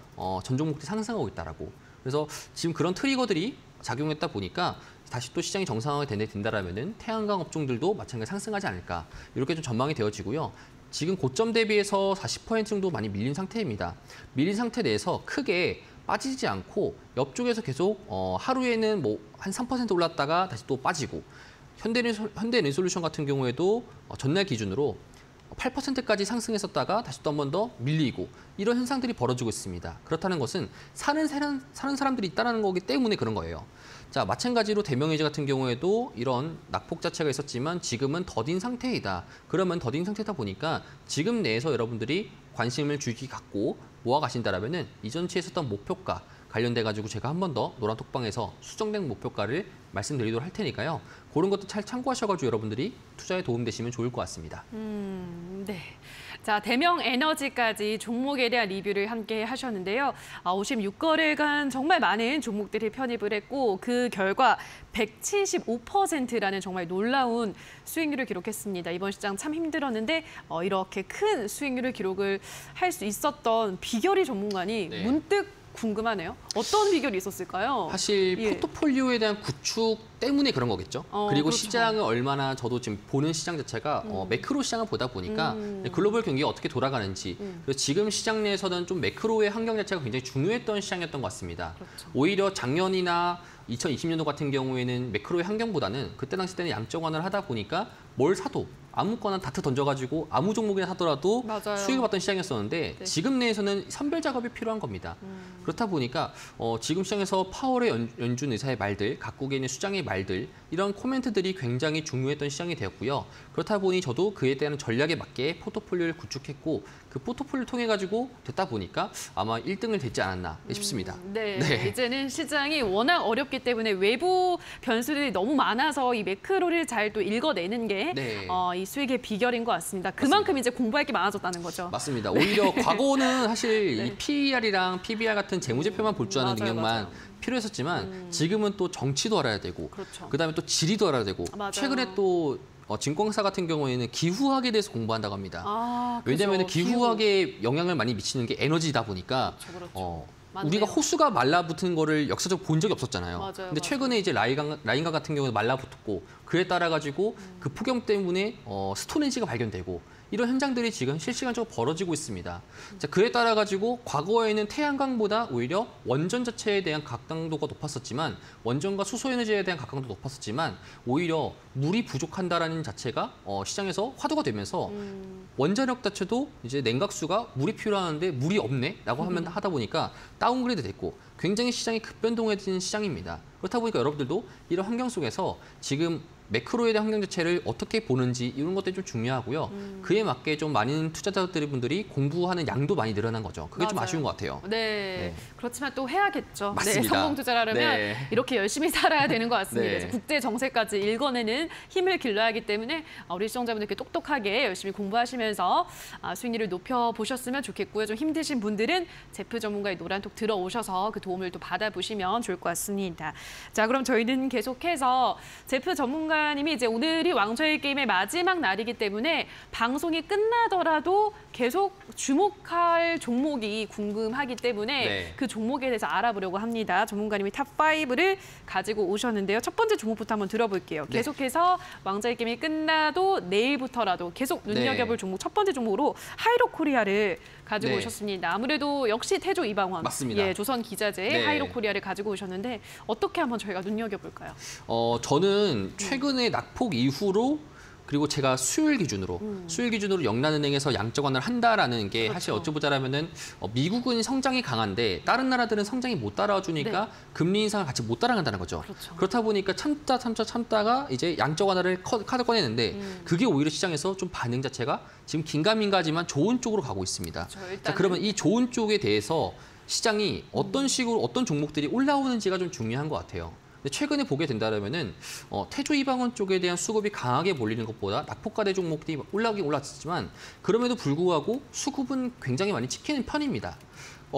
전 종목들이 상승하고 있다라고. 그래서 지금 그런 트리거들이 작용했다 보니까 다시 또 시장이 정상화가 된다라면은 태양광 업종들도 마찬가지로 상승하지 않을까 이렇게 좀 전망이 되어지고요. 지금 고점 대비해서 40% 정도 많이 밀린 상태입니다. 밀린 상태 내에서 크게 빠지지 않고 옆쪽에서 계속 하루에는 뭐 한 3% 올랐다가 다시 또 빠지고 현대레솔루션 같은 경우에도 전날 기준으로 8%까지 상승했었다가 다시 또 한 번 더 밀리고 이런 현상들이 벌어지고 있습니다. 그렇다는 것은 사는 사람들이 있다는 거기 때문에 그런 거예요. 자, 마찬가지로 대명에너지 같은 경우에도 이런 낙폭 자체가 있었지만 지금은 더딘 상태이다. 그러면 더딘 상태다 보니까 지금 내에서 여러분들이 관심을 주기 갖고 모아 가신다라면은 이전치에 있었던 목표가 관련돼 가지고 제가 한 번 더 노란톡방에서 수정된 목표가를 말씀드리도록 할 테니까요. 그런 것도 잘 참고하셔가지고 여러분들이 투자에 도움되시면 좋을 것 같습니다. 네. 자, 대명에너지까지 종목에 대한 리뷰를 함께 하셨는데요. 56거래간 정말 많은 종목들이 편입을 했고 그 결과 175%라는 정말 놀라운 수익률을 기록했습니다. 이번 시장 참 힘들었는데 이렇게 큰 수익률을 기록을 할 수 있었던 비결이 전문가니 네. 문득 궁금하네요. 어떤 비결이 있었을까요? 사실 예. 포트폴리오에 대한 구축 때문에 그런 거겠죠. 그리고 그렇죠. 시장을 얼마나 저도 지금 보는 시장 자체가 매크로 시장을 보다 보니까 글로벌 경기가 어떻게 돌아가는지 그리고 지금 시장 내에서는 좀 매크로의 환경 자체가 굉장히 중요했던 시장이었던 것 같습니다. 그렇죠. 오히려 작년이나 2020년도 같은 경우에는 매크로의 환경보다는 그때 당시 때는 양적 완화를 하다 보니까 뭘 사도 아무거나 다트 던져가지고 아무 종목이나 사더라도 맞아요. 수익을 받던 시장이었었는데 네. 지금 내에서는 선별 작업이 필요한 겁니다. 그렇다 보니까 지금 시장에서 파월의 연준 의사의 말들, 각국에 있는 수장의 말들 이런 코멘트들이 굉장히 중요했던 시장이 되었고요. 그렇다 보니 저도 그에 대한 전략에 맞게 포트폴리오를 구축했고 그 포트폴리오를 통해 가지고 됐다 보니까 아마 1등을 됐지 않았나 싶습니다. 네, 이제는 시장이 워낙 어렵기 때문에 외부 변수들이 너무 많아서 이 매크로를 잘 또 읽어내는 게 네. 이 수익의 비결인 것 같습니다. 그만큼 이제 공부할 게 많아졌다는 거죠. 맞습니다. 오히려 과거는 사실 이 PER이랑 PBR 같은 재무제표만 볼 줄 아는 맞아요, 능력만 맞아요. 필요했었지만 지금은 또 정치도 알아야 되고 그렇죠. 그다음에 또 지리도 알아야 되고 맞아요. 최근에 또 증권사 같은 경우에는 기후학에 대해서 공부한다고 합니다. 그죠. 왜냐하면 기후학에 영향을 많이 미치는 게 에너지다 보니까 그렇죠. 우리가 호수가 말라붙은 거를 역사적으로 본 적이 없었잖아요. 맞아요, 근데 최근에 이제 라인강 같은 경우에 말라붙었고 그에 따라 가지고 그 폭염 때문에 스톤헨지가 발견되고 이런 현상들이 지금 실시간적으로 벌어지고 있습니다. 자, 그에 따라 가지고 과거에는 태양광보다 오히려 원전 자체에 대한 각광도가 높았었지만 원전과 수소에너지에 대한 각광도 높았었지만 오히려 물이 부족한다라는 자체가 시장에서 화두가 되면서 원자력 자체도 이제 냉각수가 물이 필요하는데 물이 없네라고 하다 보니까 다운그레이드 됐고 굉장히 시장이 급변동해진 시장입니다. 그렇다 보니까 여러분들도 이런 환경 속에서 지금 매크로에 대한 환경 자체를 어떻게 보는지 이런 것들이 좀 중요하고요. 그에 맞게 좀 많은 투자자들분들이 공부하는 양도 많이 늘어난 거죠. 그게 좀 맞아요. 아쉬운 것 같아요. 네. 그렇지만 또 해야겠죠. 맞습니다. 네, 성공 투자라면 이렇게 열심히 살아야 되는 것 같습니다. 네. 그래서 국제 정세까지 읽어내는 힘을 길러야 하기 때문에 우리 시청자분들께 똑똑하게 열심히 공부하시면서 수익률을 높여보셨으면 좋겠고요. 좀 힘드신 분들은 제프 전문가의 노란톡 들어오셔서 그 도움을 또 받아보시면 좋을 것 같습니다. 자, 그럼 저희는 계속해서 제프 전문가님이 이제 오늘이 왕좌의 게임의 마지막 날이기 때문에 방송이 끝나더라도 계속 주목할 종목이 궁금하기 때문에 그 종목에 대해서 알아보려고 합니다. 전문가님이 탑5를 가지고 오셨는데요. 첫 번째 종목부터 한번 들어볼게요. 계속해서 왕좌의 게임이 끝나도 내일부터라도 계속 눈여겨볼 종목, 첫 번째 종목으로 하이로코리아를 가지고 오셨습니다. 아무래도 역시 태조 이방원, 맞습니다. 예, 조선 기자재 하이로코리아를 가지고 오셨는데 어떻게 한번 저희가 눈여겨볼까요? 저는 최근에 낙폭 이후로 그리고 제가 수요일 기준으로 영란은행에서 양적 완화를 한다라는 게 사실 어찌 보자라면은 미국은 성장이 강한데 다른 나라들은 성장이 못 따라주니까 금리 인상을 같이 못 따라간다는 거죠. 그렇다 보니까 참다가 이제 양적 완화를 카드 꺼내는데 그게 오히려 시장에서 좀 반응 자체가 지금 긴가민가지만 좋은 쪽으로 가고 있습니다. 자, 그러면 이 좋은 쪽에 대해서 시장이 어떤 식으로 어떤 종목들이 올라오는지가 좀 중요한 것 같아요. 근데 최근에 보게 된다면은 태조 이방원 쪽에 대한 수급이 강하게 몰리는 것보다 낙폭과대 종목들이 올라오긴 올랐지만 그럼에도 불구하고 수급은 굉장히 많이 찍히는 편입니다.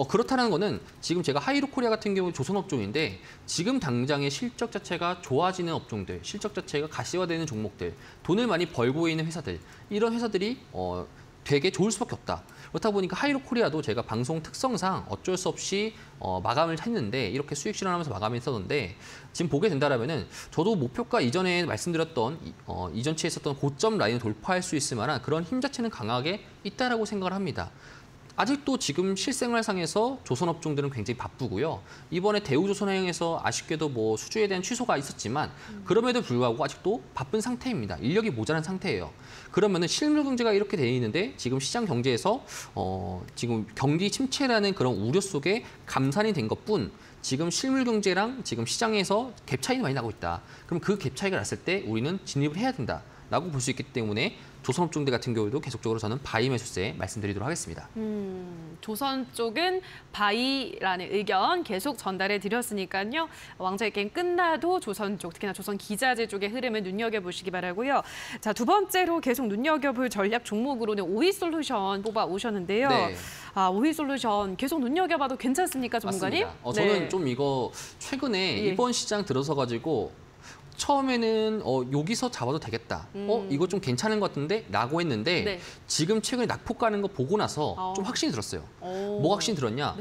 그렇다는 거는 지금 제가 하이로코리아 같은 경우 조선업종인데 지금 당장의 실적 자체가 좋아지는 업종들, 실적 자체가 가시화되는 종목들, 돈을 많이 벌고 있는 회사들, 이런 회사들이 되게 좋을 수밖에 없다. 그렇다 보니까 하이로코리아도 제가 방송 특성상 어쩔 수 없이 마감을 했는데 이렇게 수익 실현하면서 마감했었는데 지금 보게 된다면은 저도 목표가 이전에 말씀드렸던 이전치에 있었던 고점 라인을 돌파할 수 있을 만한 그런 힘 자체는 강하게 있다라고 생각을 합니다. 아직도 지금 실생활상에서 조선업종들은 굉장히 바쁘고요. 이번에 대우조선해양에서 아쉽게도 뭐 수주에 대한 취소가 있었지만 그럼에도 불구하고 아직도 바쁜 상태입니다. 인력이 모자란 상태예요. 그러면은 실물 경제가 이렇게 돼 있는데 지금 시장 경제에서 지금 경기 침체라는 그런 우려 속에 감산이 된 것뿐 지금 실물 경제랑 지금 시장에서 갭 차이가 많이 나고 있다. 그럼 그 갭 차이가 났을 때 우리는 진입을 해야 된다라고 볼 수 있기 때문에 조선업종대 같은 경우도 계속적으로 저는 바이 매수세 말씀드리도록 하겠습니다. 조선 쪽은 바이라는 의견 계속 전달해 드렸으니까요. 왕좌의 게임 끝나도 조선 쪽, 특히나 조선 기자재 쪽의 흐름을 눈여겨보시기 바라고요. 자, 두 번째로 계속 눈여겨볼 전략 종목으로는 오이솔루션 뽑아 오셨는데요. 오이솔루션 계속 눈여겨봐도 괜찮습니까, 전문가님? 맞습니다. 저는 좀 이거 최근에 이번 시장 들어서 가지고 처음에는 여기서 잡아도 되겠다. 이거 좀 괜찮은 것 같은데? 라고 했는데 지금 최근에 낙폭 가는 거 보고 나서 좀 확신이 들었어요. 뭐 확신이 들었냐?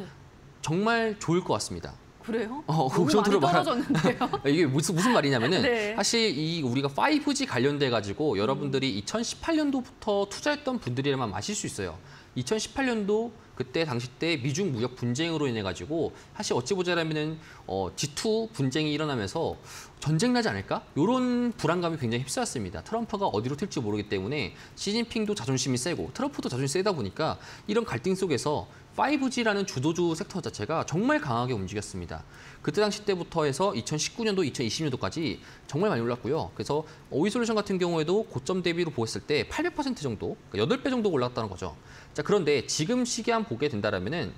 정말 좋을 것 같습니다. 그래요? 그 정도로 떨어졌는데요. 이게 무슨 말이냐면은 사실 이 우리가 5G 관련돼 가지고 여러분들이 2018년도부터 투자했던 분들이라면 아실 수 있어요. 2018년도 그때 당시 때 미중 무역 분쟁으로 인해 가지고 사실 어찌 보자라면은 G2 분쟁이 일어나면서 전쟁 나지 않을까? 이런 불안감이 굉장히 휩싸였습니다. 트럼프가 어디로 튈지 모르기 때문에 시진핑도 자존심이 세고 트럼프도 자존심이 세다 보니까 이런 갈등 속에서 5G라는 주도주 섹터 자체가 정말 강하게 움직였습니다. 그때 당시 때부터 해서 2019년도, 2020년도까지 정말 많이 올랐고요. 그래서 오이솔루션 같은 경우에도 고점 대비로 보았을 때 800% 정도, 그러니까 8배 정도 올랐다는 거죠. 자, 그런데 지금 시장 보게 된다라면은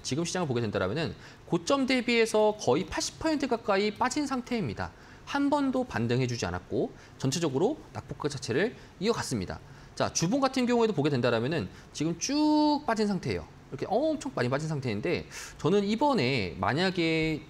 고점 대비해서 거의 80% 가까이 빠진 상태입니다. 한 번도 반등해주지 않았고 전체적으로 낙폭 자체를 이어갔습니다. 자, 주봉 같은 경우에도 보게 된다라면은 지금 쭉 빠진 상태예요. 이렇게 엄청 많이 빠진 상태인데 저는 이번에 만약에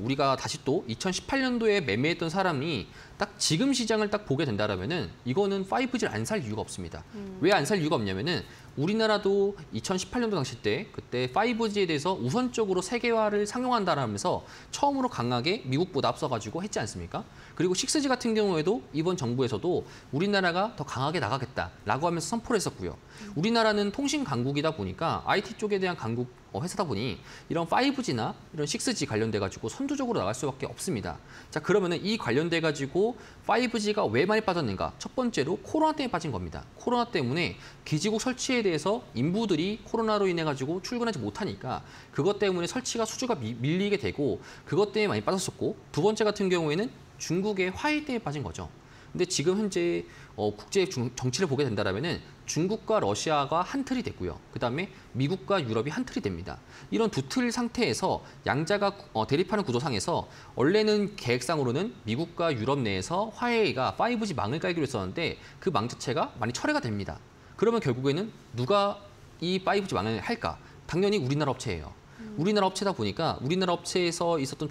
우리가 다시 또 2018년도에 매매했던 사람이 딱 지금 시장을 딱 보게 된다라면은 이거는 5G를 안 살 이유가 없습니다. 왜 안 살 이유가 없냐면은 우리나라도 2018년도 당시 때 그때 5G에 대해서 우선적으로 세계화를 상용한다라면서 처음으로 강하게 미국보다 앞서가지고 했지 않습니까? 그리고 6G 같은 경우에도 이번 정부에서도 우리나라가 더 강하게 나가겠다라고 하면서 선포를 했었고요. 우리나라는 통신 강국이다 보니까 IT 쪽에 대한 강국 회사다 보니 이런 5G나 이런 6G 관련돼 가지고 선두적으로 나갈 수밖에 없습니다. 자, 그러면은 이 관련돼 가지고 5G가 왜 많이 빠졌는가? 첫 번째로 코로나 때문에 빠진 겁니다. 코로나 때문에 기지국 설치에 대해서 인부들이 코로나로 인해 가지고 출근하지 못하니까 그것 때문에 설치가 수주가 밀리게 되고 그것 때문에 많이 빠졌었고, 두 번째 같은 경우에는 중국의 화웨이 때문에 빠진 거죠. 근데 지금 현재 국제 정치를 보게 된다면은 중국과 러시아가 한 틀이 됐고요. 그다음에 미국과 유럽이 한 틀이 됩니다. 이런 두 틀 상태에서 양자가 대립하는 구도상에서 원래는 계획상으로는 미국과 유럽 내에서 화웨이가 5G 망을 깔기로 했었는데 그 망 자체가 많이 철회가 됩니다. 그러면 결국에는 누가 이 5G 망을 할까? 당연히 우리나라 업체예요. 우리나라 업체다 보니까 우리나라 업체에서 있었던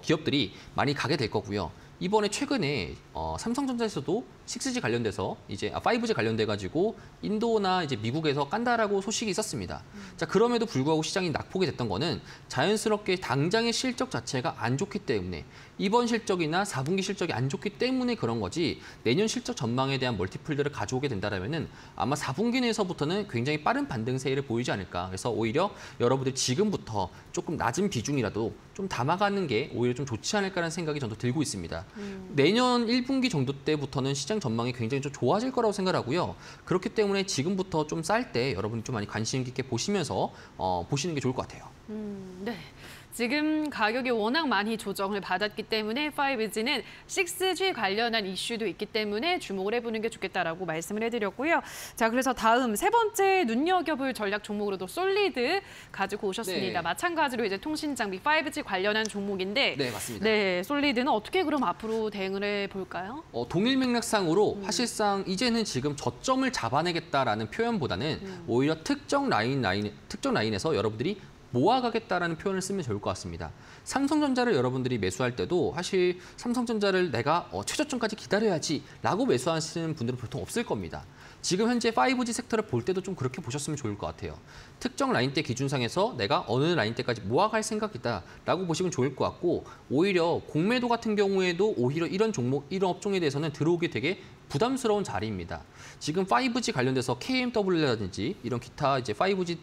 기업들이 많이 가게 될 거고요. 이번에 최근에 삼성전자에서도 6G 관련돼서 이제 5G 관련돼 가지고 인도나 이제 미국에서 깐다라고 소식이 있었습니다. 자, 그럼에도 불구하고 시장이 낙폭이 됐던 거는 자연스럽게 당장의 실적 자체가 안 좋기 때문에, 이번 실적이나 4분기 실적이 안 좋기 때문에 그런 거지, 내년 실적 전망에 대한 멀티플들을 가져오게 된다면은 아마 4분기 내에서부터는 굉장히 빠른 반등세를 보이지 않을까. 그래서 오히려 여러분들이 지금부터 조금 낮은 비중이라도 좀 담아가는 게 오히려 좀 좋지 않을까라는 생각이 저도 들고 있습니다. 내년 1분기 정도 때부터는 시장 전망이 굉장히 좀 좋아질 거라고 생각하고요. 그렇기 때문에 지금부터 좀 쌀 때 여러분이 좀 많이 관심 깊게 보시면서 보시는 게 좋을 것 같아요. 네. 지금 가격이 워낙 많이 조정을 받았기 때문에 5G는 6G 관련한 이슈도 있기 때문에 주목을 해보는 게 좋겠다라고 말씀을 해드렸고요. 자, 그래서 다음 세 번째 눈여겨볼 전략 종목으로도 솔리드 가지고 오셨습니다. 네. 마찬가지로 이제 통신 장비 5G 관련한 종목인데, 네, 맞습니다. 네, 솔리드는 어떻게 그럼 앞으로 대응을 해볼까요? 동일 맥락상으로 사실상 이제는 지금 저점을 잡아내겠다라는 표현보다는 오히려 특정 라인에서 여러분들이 모아가겠다라는 표현을 쓰면 좋을 것 같습니다. 삼성전자를 여러분들이 매수할 때도 사실 삼성전자를 내가 최저점까지 기다려야지라고 매수하시는 분들은 보통 없을 겁니다. 지금 현재 5G 섹터를 볼 때도 좀 그렇게 보셨으면 좋을 것 같아요. 특정 라인대 기준상에서 내가 어느 라인대까지 모아갈 생각이다라고 보시면 좋을 것 같고, 오히려 공매도 같은 경우에도 오히려 이런 종목, 이런 업종에 대해서는 들어오기 되게 부담스러운 자리입니다. 지금 5G 관련돼서 KMW라든지 이런 기타 이제 5G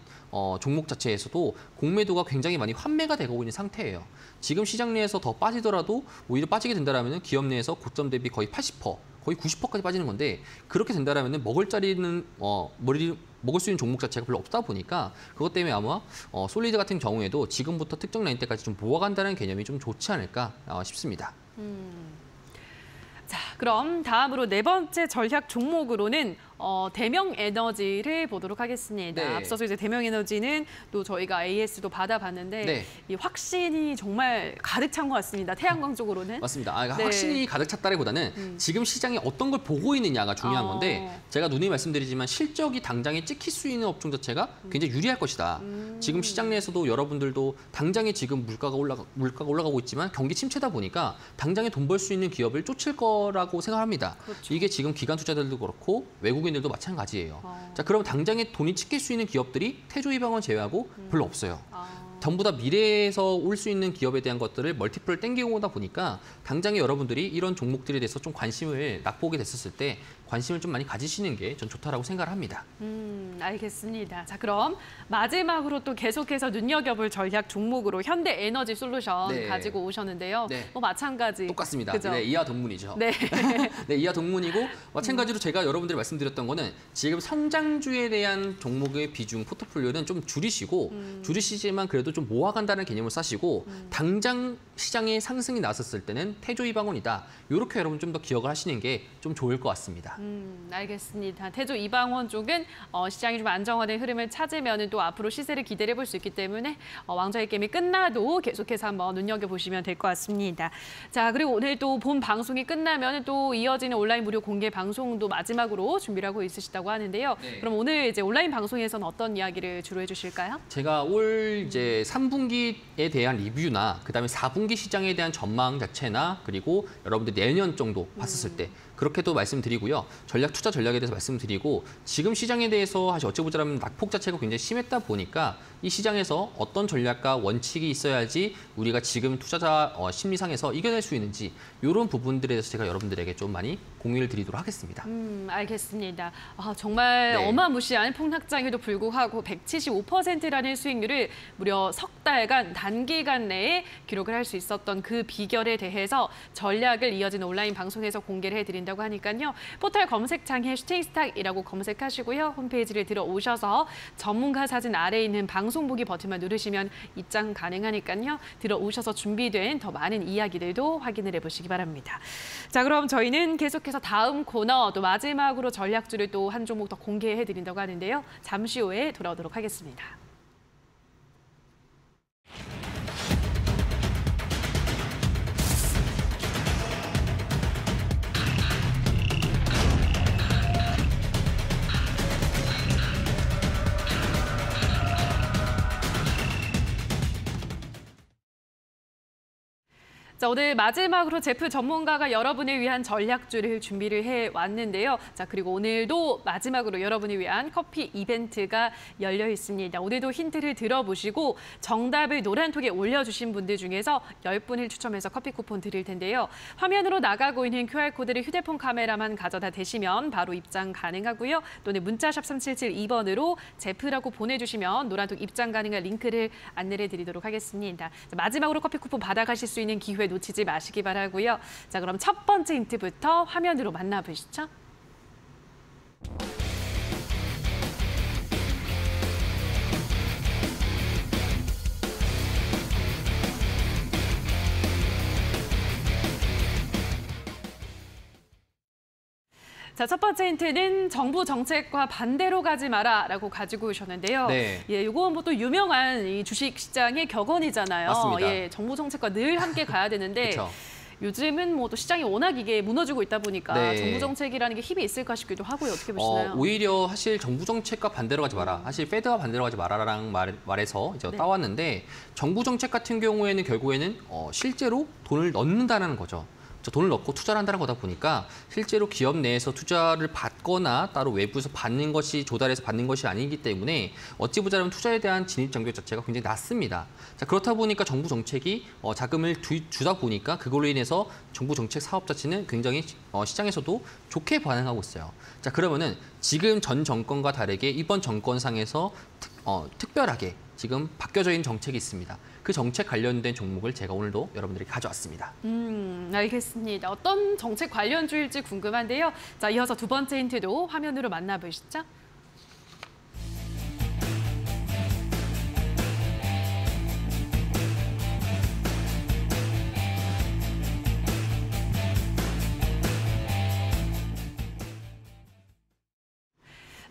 종목 자체에서도 공매도가 굉장히 많이 환매가 되고 있는 상태예요. 지금 시장 내에서 더 빠지더라도 오히려 빠지게 된다면 기업 내에서 고점 대비 거의 80%, 거의 90%까지 빠지는 건데, 그렇게 된다면 먹을 자리는 먹을 수 있는 종목 자체가 별로 없다 보니까 그것 때문에 아마 솔리드 같은 경우에도 지금부터 특정 라인 때까지 좀 모아간다는 개념이 좀 좋지 않을까 싶습니다. 자, 그럼 다음으로 네 번째 전략 종목으로는 대명에너지를 보도록 하겠습니다. 네. 앞서서 이제 대명에너지는 또 저희가 AS도 받아봤는데 네. 이 확신이 정말 가득 찬 것 같습니다. 태양광 쪽으로는. 맞습니다. 네. 확신이 가득 찼다기보다는 지금 시장이 어떤 걸 보고 있느냐가 중요한 건데, 제가 누누이 말씀드리지만 실적이 당장에 찍힐 수 있는 업종 자체가 굉장히 유리할 것이다. 지금 시장 내에서도 여러분들도 당장에 지금 물가가 올라가고 있지만 경기 침체다 보니까 당장에 돈 벌 수 있는 기업을 쫓을 거라고 생각합니다. 그렇죠. 이게 지금 기관 투자들도 그렇고 외국인들도 마찬가지예요. 자, 그럼 당장에 돈이 찍힐 수 있는 기업들이 태조이방원 제외하고 별로 없어요. 전부 다 미래에서 올 수 있는 기업에 대한 것들을 멀티플을 땡기고 오다 보니까 당장에 여러분들이 이런 종목들에 대해서 좀 관심을 낙보게 됐었을 때 관심을 좀 많이 가지시는 게 전 좋다라고 생각을 합니다. 알겠습니다. 자, 그럼 마지막으로 또 계속해서 눈여겨볼 전략 종목으로 현대에너지 솔루션 네. 가지고 오셨는데요. 네. 뭐 마찬가지. 똑같습니다. 그죠? 네, 이하 동문이죠. 네. 네, 이하 동문이고 마찬가지로 제가 여러분들이 말씀드렸던 거는 지금 성장주에 대한 종목의 비중, 포트폴리오는 좀 줄이시지만 그래도 좀 모아간다는 개념을 사시고 당장 시장에 상승이 나섰을 때는 태조이방원이다. 이렇게 여러분 좀 더 기억을 하시는 게 좀 좋을 것 같습니다. 알겠습니다. 태조 이방원 쪽은 시장이 좀 안정화된 흐름을 찾으면 또 앞으로 시세를 기대해 볼 수 있기 때문에 왕좌의 게임이 끝나도 계속해서 한번 눈여겨보시면 될 것 같습니다. 자, 그리고 오늘 또 본 방송이 끝나면 또 이어지는 온라인 무료 공개 방송도 마지막으로 준비를 하고 있으시다고 하는데요. 네. 그럼 오늘 이제 온라인 방송에서는 어떤 이야기를 주로 해주실까요? 제가 올 이제 3분기에 대한 리뷰나 그다음에 4분기 시장에 대한 전망 자체나 그리고 여러분들 내년 정도 봤었을 때 그렇게도 말씀드리고요. 투자 전략에 대해서 말씀드리고 지금 시장에 대해서 사실 어찌 보자면 낙폭 자체가 굉장히 심했다 보니까 이 시장에서 어떤 전략과 원칙이 있어야지 우리가 지금 투자자 심리상에서 이겨낼 수 있는지 이런 부분들에 대해서 제가 여러분들에게 좀 많이 공유를 드리도록 하겠습니다. 알겠습니다. 정말 네. 어마무시한 폭락장에도 불구하고 175%라는 수익률을 무려 석 달간 단기간 내에 기록을 할 수 있었던 그 비결에 대해서 전략을 이어진 온라인 방송에서 공개를 해드린다고 하니까요. 포털 검색창에 슈팅스탁이라고 검색하시고요. 홈페이지를 들어오셔서 전문가 사진 아래에 있는 방송 보기 버튼만 누르시면 입장 가능하니까요. 들어오셔서 준비된 더 많은 이야기들도 확인을 해보시기 바랍니다. 자, 그럼 저희는 계속해서 다음 코너 또 마지막으로 전략주를 또 한 종목 더 공개해드린다고 하는데요. 잠시 후에 돌아오도록 하겠습니다. 자, 오늘 마지막으로 제프 전문가가 여러분을 위한 전략주를 준비를 해왔는데요. 자, 그리고 오늘도 마지막으로 여러분을 위한 커피 이벤트가 열려 있습니다. 오늘도 힌트를 들어보시고 정답을 노란톡에 올려주신 분들 중에서 10분을 추첨해서 커피 쿠폰 드릴 텐데요. 화면으로 나가고 있는 QR코드를 휴대폰 카메라만 가져다 대시면 바로 입장 가능하고요. 또는 문자샵 3772번으로 제프라고 보내주시면 노란톡 입장 가능한 링크를 안내해 드리도록 하겠습니다. 자, 마지막으로 커피 쿠폰 받아가실 수 있는 기회 놓치지 마시기 바라고요. 자, 그럼 첫 번째 힌트부터 화면으로 만나보시죠. 자, 첫 번째 힌트는 정부 정책과 반대로 가지 마라라고 가지고 오셨는데요. 네. 예, 이건 뭐 또 유명한 이 주식 시장의 격언이잖아요. 맞습니다. 예, 정부 정책과 늘 함께 가야 되는데 그렇죠. 요즘은 뭐 또 시장이 워낙 이게 무너지고 있다 보니까 네. 정부 정책이라는 게 힘이 있을까 싶기도 하고요. 어떻게 보시나요? 오히려 사실 정부 정책과 반대로 가지 마라. 사실 페드와 반대로 가지 마라라는 말에서 이제 네. 따왔는데 정부 정책 같은 경우에는 결국에는 실제로 돈을 넣는다는 거죠. 돈을 넣고 투자를 한다는 거다 보니까 실제로 기업 내에서 투자를 받거나 따로 외부에서 받는 것이 조달해서 받는 것이 아니기 때문에 어찌 보자면 투자에 대한 진입 장벽 자체가 굉장히 낮습니다. 자, 그렇다 보니까 정부 정책이 자금을 주다 보니까 그걸로 인해서 정부 정책 사업 자체는 굉장히 시장에서도 좋게 반응하고 있어요. 자, 그러면은 지금 전 정권과 다르게 이번 정권상에서 특별하게 지금 바뀌어져 있는 정책이 있습니다. 그 정책 관련된 종목을 제가 오늘도 여러분들에게 가져왔습니다. 알겠습니다. 어떤 정책 관련주일지 궁금한데요. 자, 이어서 두 번째 힌트도 화면으로 만나보시죠.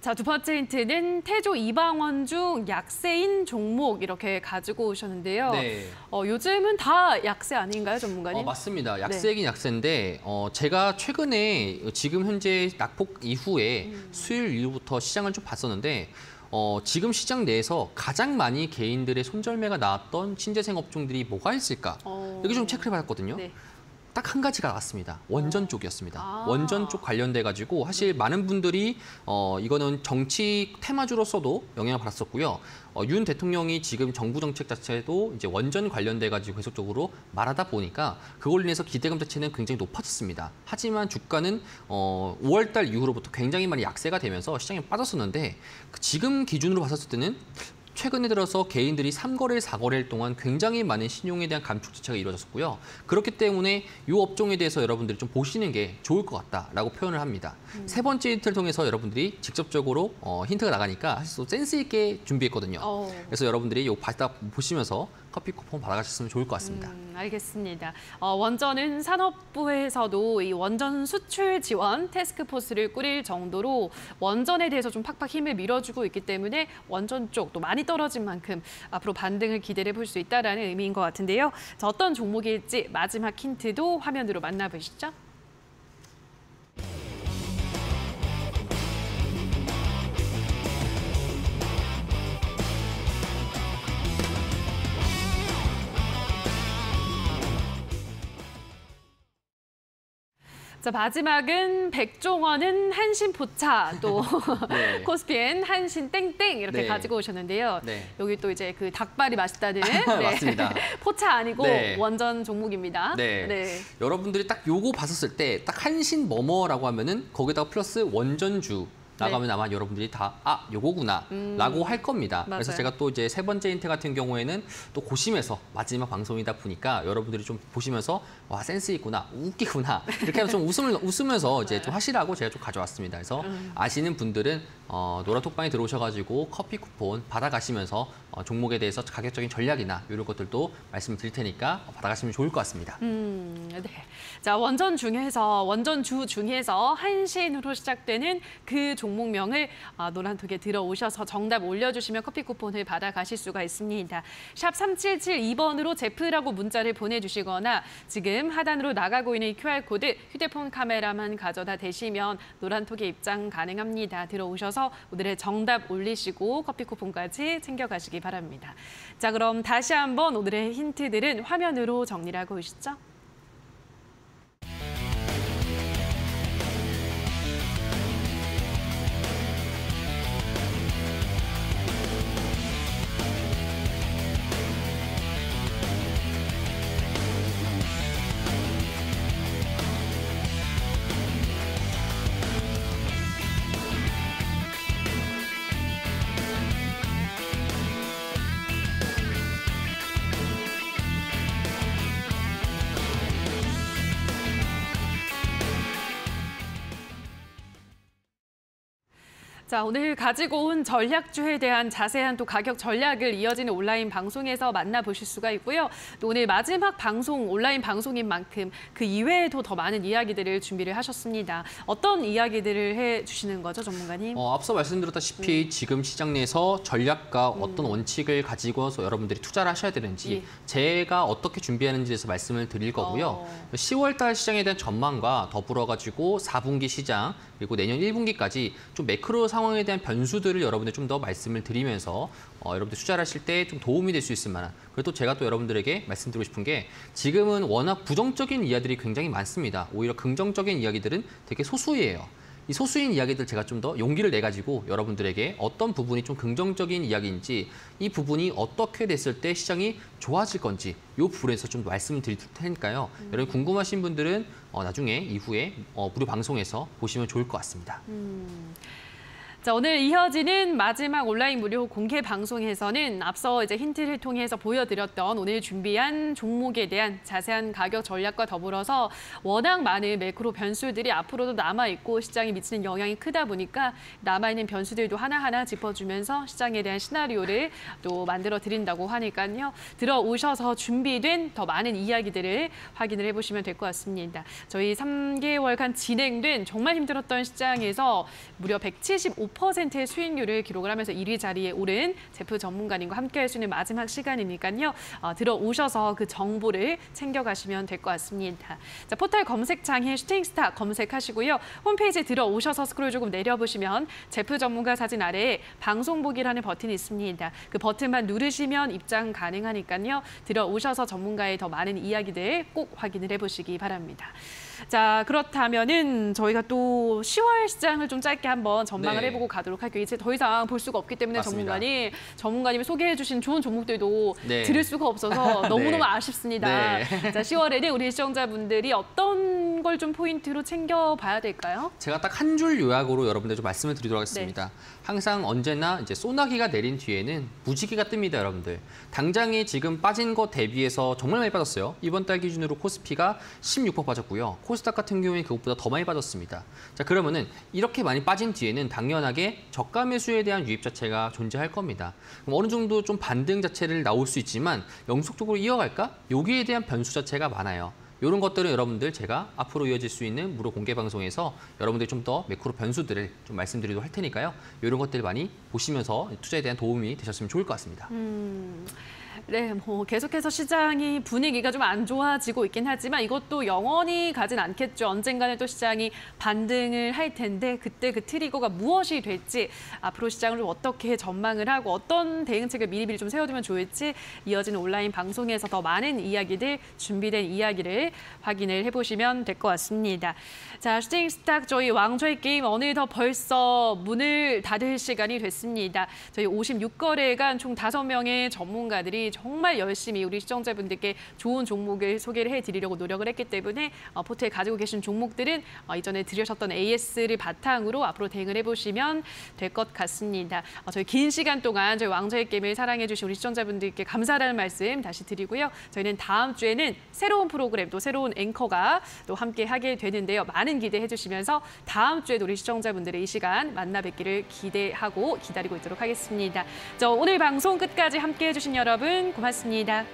자, 두 번째 힌트는 태조 이방원 중 약세인 종목 이렇게 가지고 오셨는데요. 네. 요즘은 다 약세 아닌가요, 전문가님? 맞습니다. 약세이긴 약세인데 제가 최근에 지금 현재 낙폭 이후에 수요일 이후부터 시장을 좀 봤었는데 지금 시장 내에서 가장 많이 개인들의 손절매가 나왔던 신재생 업종들이 뭐가 있을까? 여기 좀 체크를 받았거든요. 네. 딱 한 가지가 나왔습니다. 원전 쪽이었습니다. 아. 원전 쪽 관련돼 가지고 사실 많은 분들이 이거는 정치 테마주로서도 영향을 받았었고요. 윤 대통령이 지금 정부 정책 자체도 이제 원전 관련돼 가지고 계속적으로 말하다 보니까 그걸로 인해서 기대감 자체는 굉장히 높아졌습니다. 하지만 주가는 5월 달 이후로부터 굉장히 많이 약세가 되면서 시장에 빠졌었는데 지금 기준으로 봤을 때는 최근에 들어서 개인들이 3거래일, 4거래일 동안 굉장히 많은 신용에 대한 감축 조치가 이루어졌고요. 그렇기 때문에 이 업종에 대해서 여러분들이 좀 보시는 게 좋을 것 같다라고 표현을 합니다. 세 번째 힌트를 통해서 여러분들이 직접적으로 힌트가 나가니까 사실 또 센스 있게 준비했거든요. 그래서 여러분들이 이거 보시면서 커피 쿠폰 받아가셨으면 좋을 것 같습니다. 알겠습니다. 원전은 산업부에서도 이 원전 수출 지원 태스크포스를 꾸릴 정도로 원전에 대해서 좀 팍팍 힘을 밀어주고 있기 때문에 원전 쪽 또 많이 떨어진 만큼 앞으로 반등을 기대해 볼 수 있다는 의미인 것 같은데요. 자, 어떤 종목일지 마지막 힌트도 화면으로 만나보시죠. 자, 마지막은 백종원은 한신포차, 또 네. 코스피엔 한신 땡땡 이렇게 네. 가지고 오셨는데요. 네. 여기 또 이제 그 닭발이 맛있다는 맞습니다. 포차 아니고 네. 원전 종목입니다. 네. 여러분들이 딱 요거 봤었을 때 딱 한신 뭐뭐라고 하면은 거기다가 플러스 원전주 나가면 아마 여러분들이 다 요거구나 라고 할 겁니다. 맞아요. 그래서 제가 또 이제 세 번째 힌트 같은 경우에는 또 고심해서 마지막 방송이다 보니까 여러분들이 좀 보시면서 와 센스 있구나, 웃기구나 이렇게 해서 좀 웃으면서 이제 좀 하시라고 제가 좀 가져왔습니다. 그래서 아시는 분들은 노란톡방에 들어오셔가지고 커피 쿠폰 받아가시면서 종목에 대해서 가격적인 전략이나 이런 것들도 말씀드릴 테니까 받아가시면 좋을 것 같습니다. 네. 자, 원전주 중에서 한신으로 시작되는 그 종목명을 노란톡에 들어오셔서 정답 올려주시면 커피 쿠폰을 받아가실 수가 있습니다. 샵 3772번으로 제프라고 문자를 보내주시거나 지금 하단으로 나가고 있는 QR코드 휴대폰 카메라만 가져다 대시면 노란톡에 입장 가능합니다. 들어오셔서 오늘의 정답 올리시고 커피 쿠폰까지 챙겨가시기 바랍니다. 자, 그럼 다시 한번 오늘의 힌트들은 화면으로 정리를 하고 오시죠. 자, 오늘 가지고 온 전략주에 대한 자세한 또 가격 전략을 이어지는 온라인 방송에서 만나보실 수가 있고요. 또 오늘 마지막 방송, 온라인 방송인 만큼 그 이외에도 더 많은 이야기들을 준비를 하셨습니다. 어떤 이야기들을 해주시는 거죠, 전문가님? 앞서 말씀드렸다시피 지금 시장 내에서 전략과 어떤 원칙을 가지고서 여러분들이 투자를 하셔야 되는지 제가 어떻게 준비하는지에 대해서 말씀을 드릴 거고요. 10월 달 시장에 대한 전망과 더불어가지고 4분기 시장 그리고 내년 1분기까지 좀 매크로 상황에 대한 변수들을 여러분들 좀 더 말씀을 드리면서 여러분들 투자를 하실 때 좀 도움이 될 수 있을 만한 그리고 또 제가 또 여러분들에게 말씀드리고 싶은 게 지금은 워낙 부정적인 이야기들이 굉장히 많습니다. 오히려 긍정적인 이야기들은 되게 소수예요. 이 소수인 이야기들 제가 좀 더 용기를 내가지고 여러분들에게 어떤 부분이 좀 긍정적인 이야기인지 이 부분이 어떻게 됐을 때 시장이 좋아질 건지 이 부분에서 좀 말씀을 드릴 테니까요. 여러분 궁금하신 분들은 나중에 이후에 무료 방송에서 보시면 좋을 것 같습니다. 자, 오늘 이어지는 마지막 온라인 무료 공개 방송에서는 앞서 이제 힌트를 통해서 보여드렸던 오늘 준비한 종목에 대한 자세한 가격 전략과 더불어서 워낙 많은 매크로 변수들이 앞으로도 남아있고 시장에 미치는 영향이 크다 보니까 남아있는 변수들도 하나하나 짚어주면서 시장에 대한 시나리오를 또 만들어 드린다고 하니까요. 들어오셔서 준비된 더 많은 이야기들을 확인을 해보시면 될 것 같습니다. 저희 3개월간 진행된 정말 힘들었던 시장에서 무려 175%의 수익률을 기록을 하면서 1위 자리에 오른 제프 전문가님과 함께 할 수 있는 마지막 시간이니까요. 들어오셔서 그 정보를 챙겨가시면 될 것 같습니다. 자, 포털 검색창에 슈팅스타 검색하시고요. 홈페이지에 들어오셔서 스크롤 조금 내려보시면 제프 전문가 사진 아래에 방송 보기라는 버튼이 있습니다. 그 버튼만 누르시면 입장 가능하니까요. 들어오셔서 전문가의 더 많은 이야기들 꼭 확인을 해보시기 바랍니다. 자, 그렇다면은 저희가 또 10월 시장을 좀 짧게 한번 전망을 네. 해보고 가도록 할게요. 이제 더 이상 볼 수가 없기 때문에 맞습니다. 전문가님이 소개해주신 좋은 종목들도 네. 들을 수가 없어서 너무너무 네. 아쉽습니다. 네. 자, 10월에는 우리 시청자분들이 어떤 걸 좀 포인트로 챙겨봐야 될까요? 제가 딱 한 줄 요약으로 여러분들 좀 말씀을 드리도록 하겠습니다. 네. 항상 언제나 이제 소나기가 내린 뒤에는 무지개가 뜹니다, 여러분들. 당장에 지금 빠진 것 대비해서 정말 많이 빠졌어요. 이번 달 기준으로 코스피가 16% 빠졌고요. 코스닥 같은 경우에는 그것보다 더 많이 빠졌습니다. 자, 그러면은 이렇게 많이 빠진 뒤에는 당연하게 저가 매수에 대한 유입 자체가 존재할 겁니다. 그럼 어느 정도 좀 반등 자체를 나올 수 있지만 영속적으로 이어갈까? 여기에 대한 변수 자체가 많아요. 이런 것들은 여러분들 제가 앞으로 이어질 수 있는 무료 공개 방송에서 여러분들이 좀 더 매크로 변수들을 좀 말씀드리도록 할 테니까요. 이런 것들 많이 보시면서 투자에 대한 도움이 되셨으면 좋을 것 같습니다. 네, 뭐 계속해서 시장이 분위기가 좀 안 좋아지고 있긴 하지만 이것도 영원히 가진 않겠죠. 언젠가는 또 시장이 반등을 할 텐데 그때 그 트리거가 무엇이 될지 앞으로 시장을 좀 어떻게 전망을 하고 어떤 대응책을 미리미리 좀 세워두면 좋을지 이어지는 온라인 방송에서 더 많은 이야기들, 준비된 이야기를 확인을 해보시면 될 것 같습니다. 자, 슈팅스탁 저희 왕좌의 게임 어느덧 벌써 문을 닫을 시간이 됐습니다. 저희 56거래간 총 5명의 전문가들이 정말 열심히 우리 시청자분들께 좋은 종목을 소개를 해드리려고 노력을 했기 때문에 포트에 가지고 계신 종목들은 이전에 들으셨던 AS를 바탕으로 앞으로 대응을 해보시면 될 것 같습니다. 저희 긴 시간 동안 저희 왕좌의 게임을 사랑해주신 우리 시청자분들께 감사하다는 말씀 다시 드리고요. 저희는 다음 주에는 새로운 프로그램 또 새로운 앵커가 또 함께 하게 되는데요. 많은 기대해 주시면서 다음 주에도 우리 시청자분들의 이 시간 만나 뵙기를 기대하고 기다리고 있도록 하겠습니다. 오늘 방송 끝까지 함께해 주신 여러분 고맙습니다.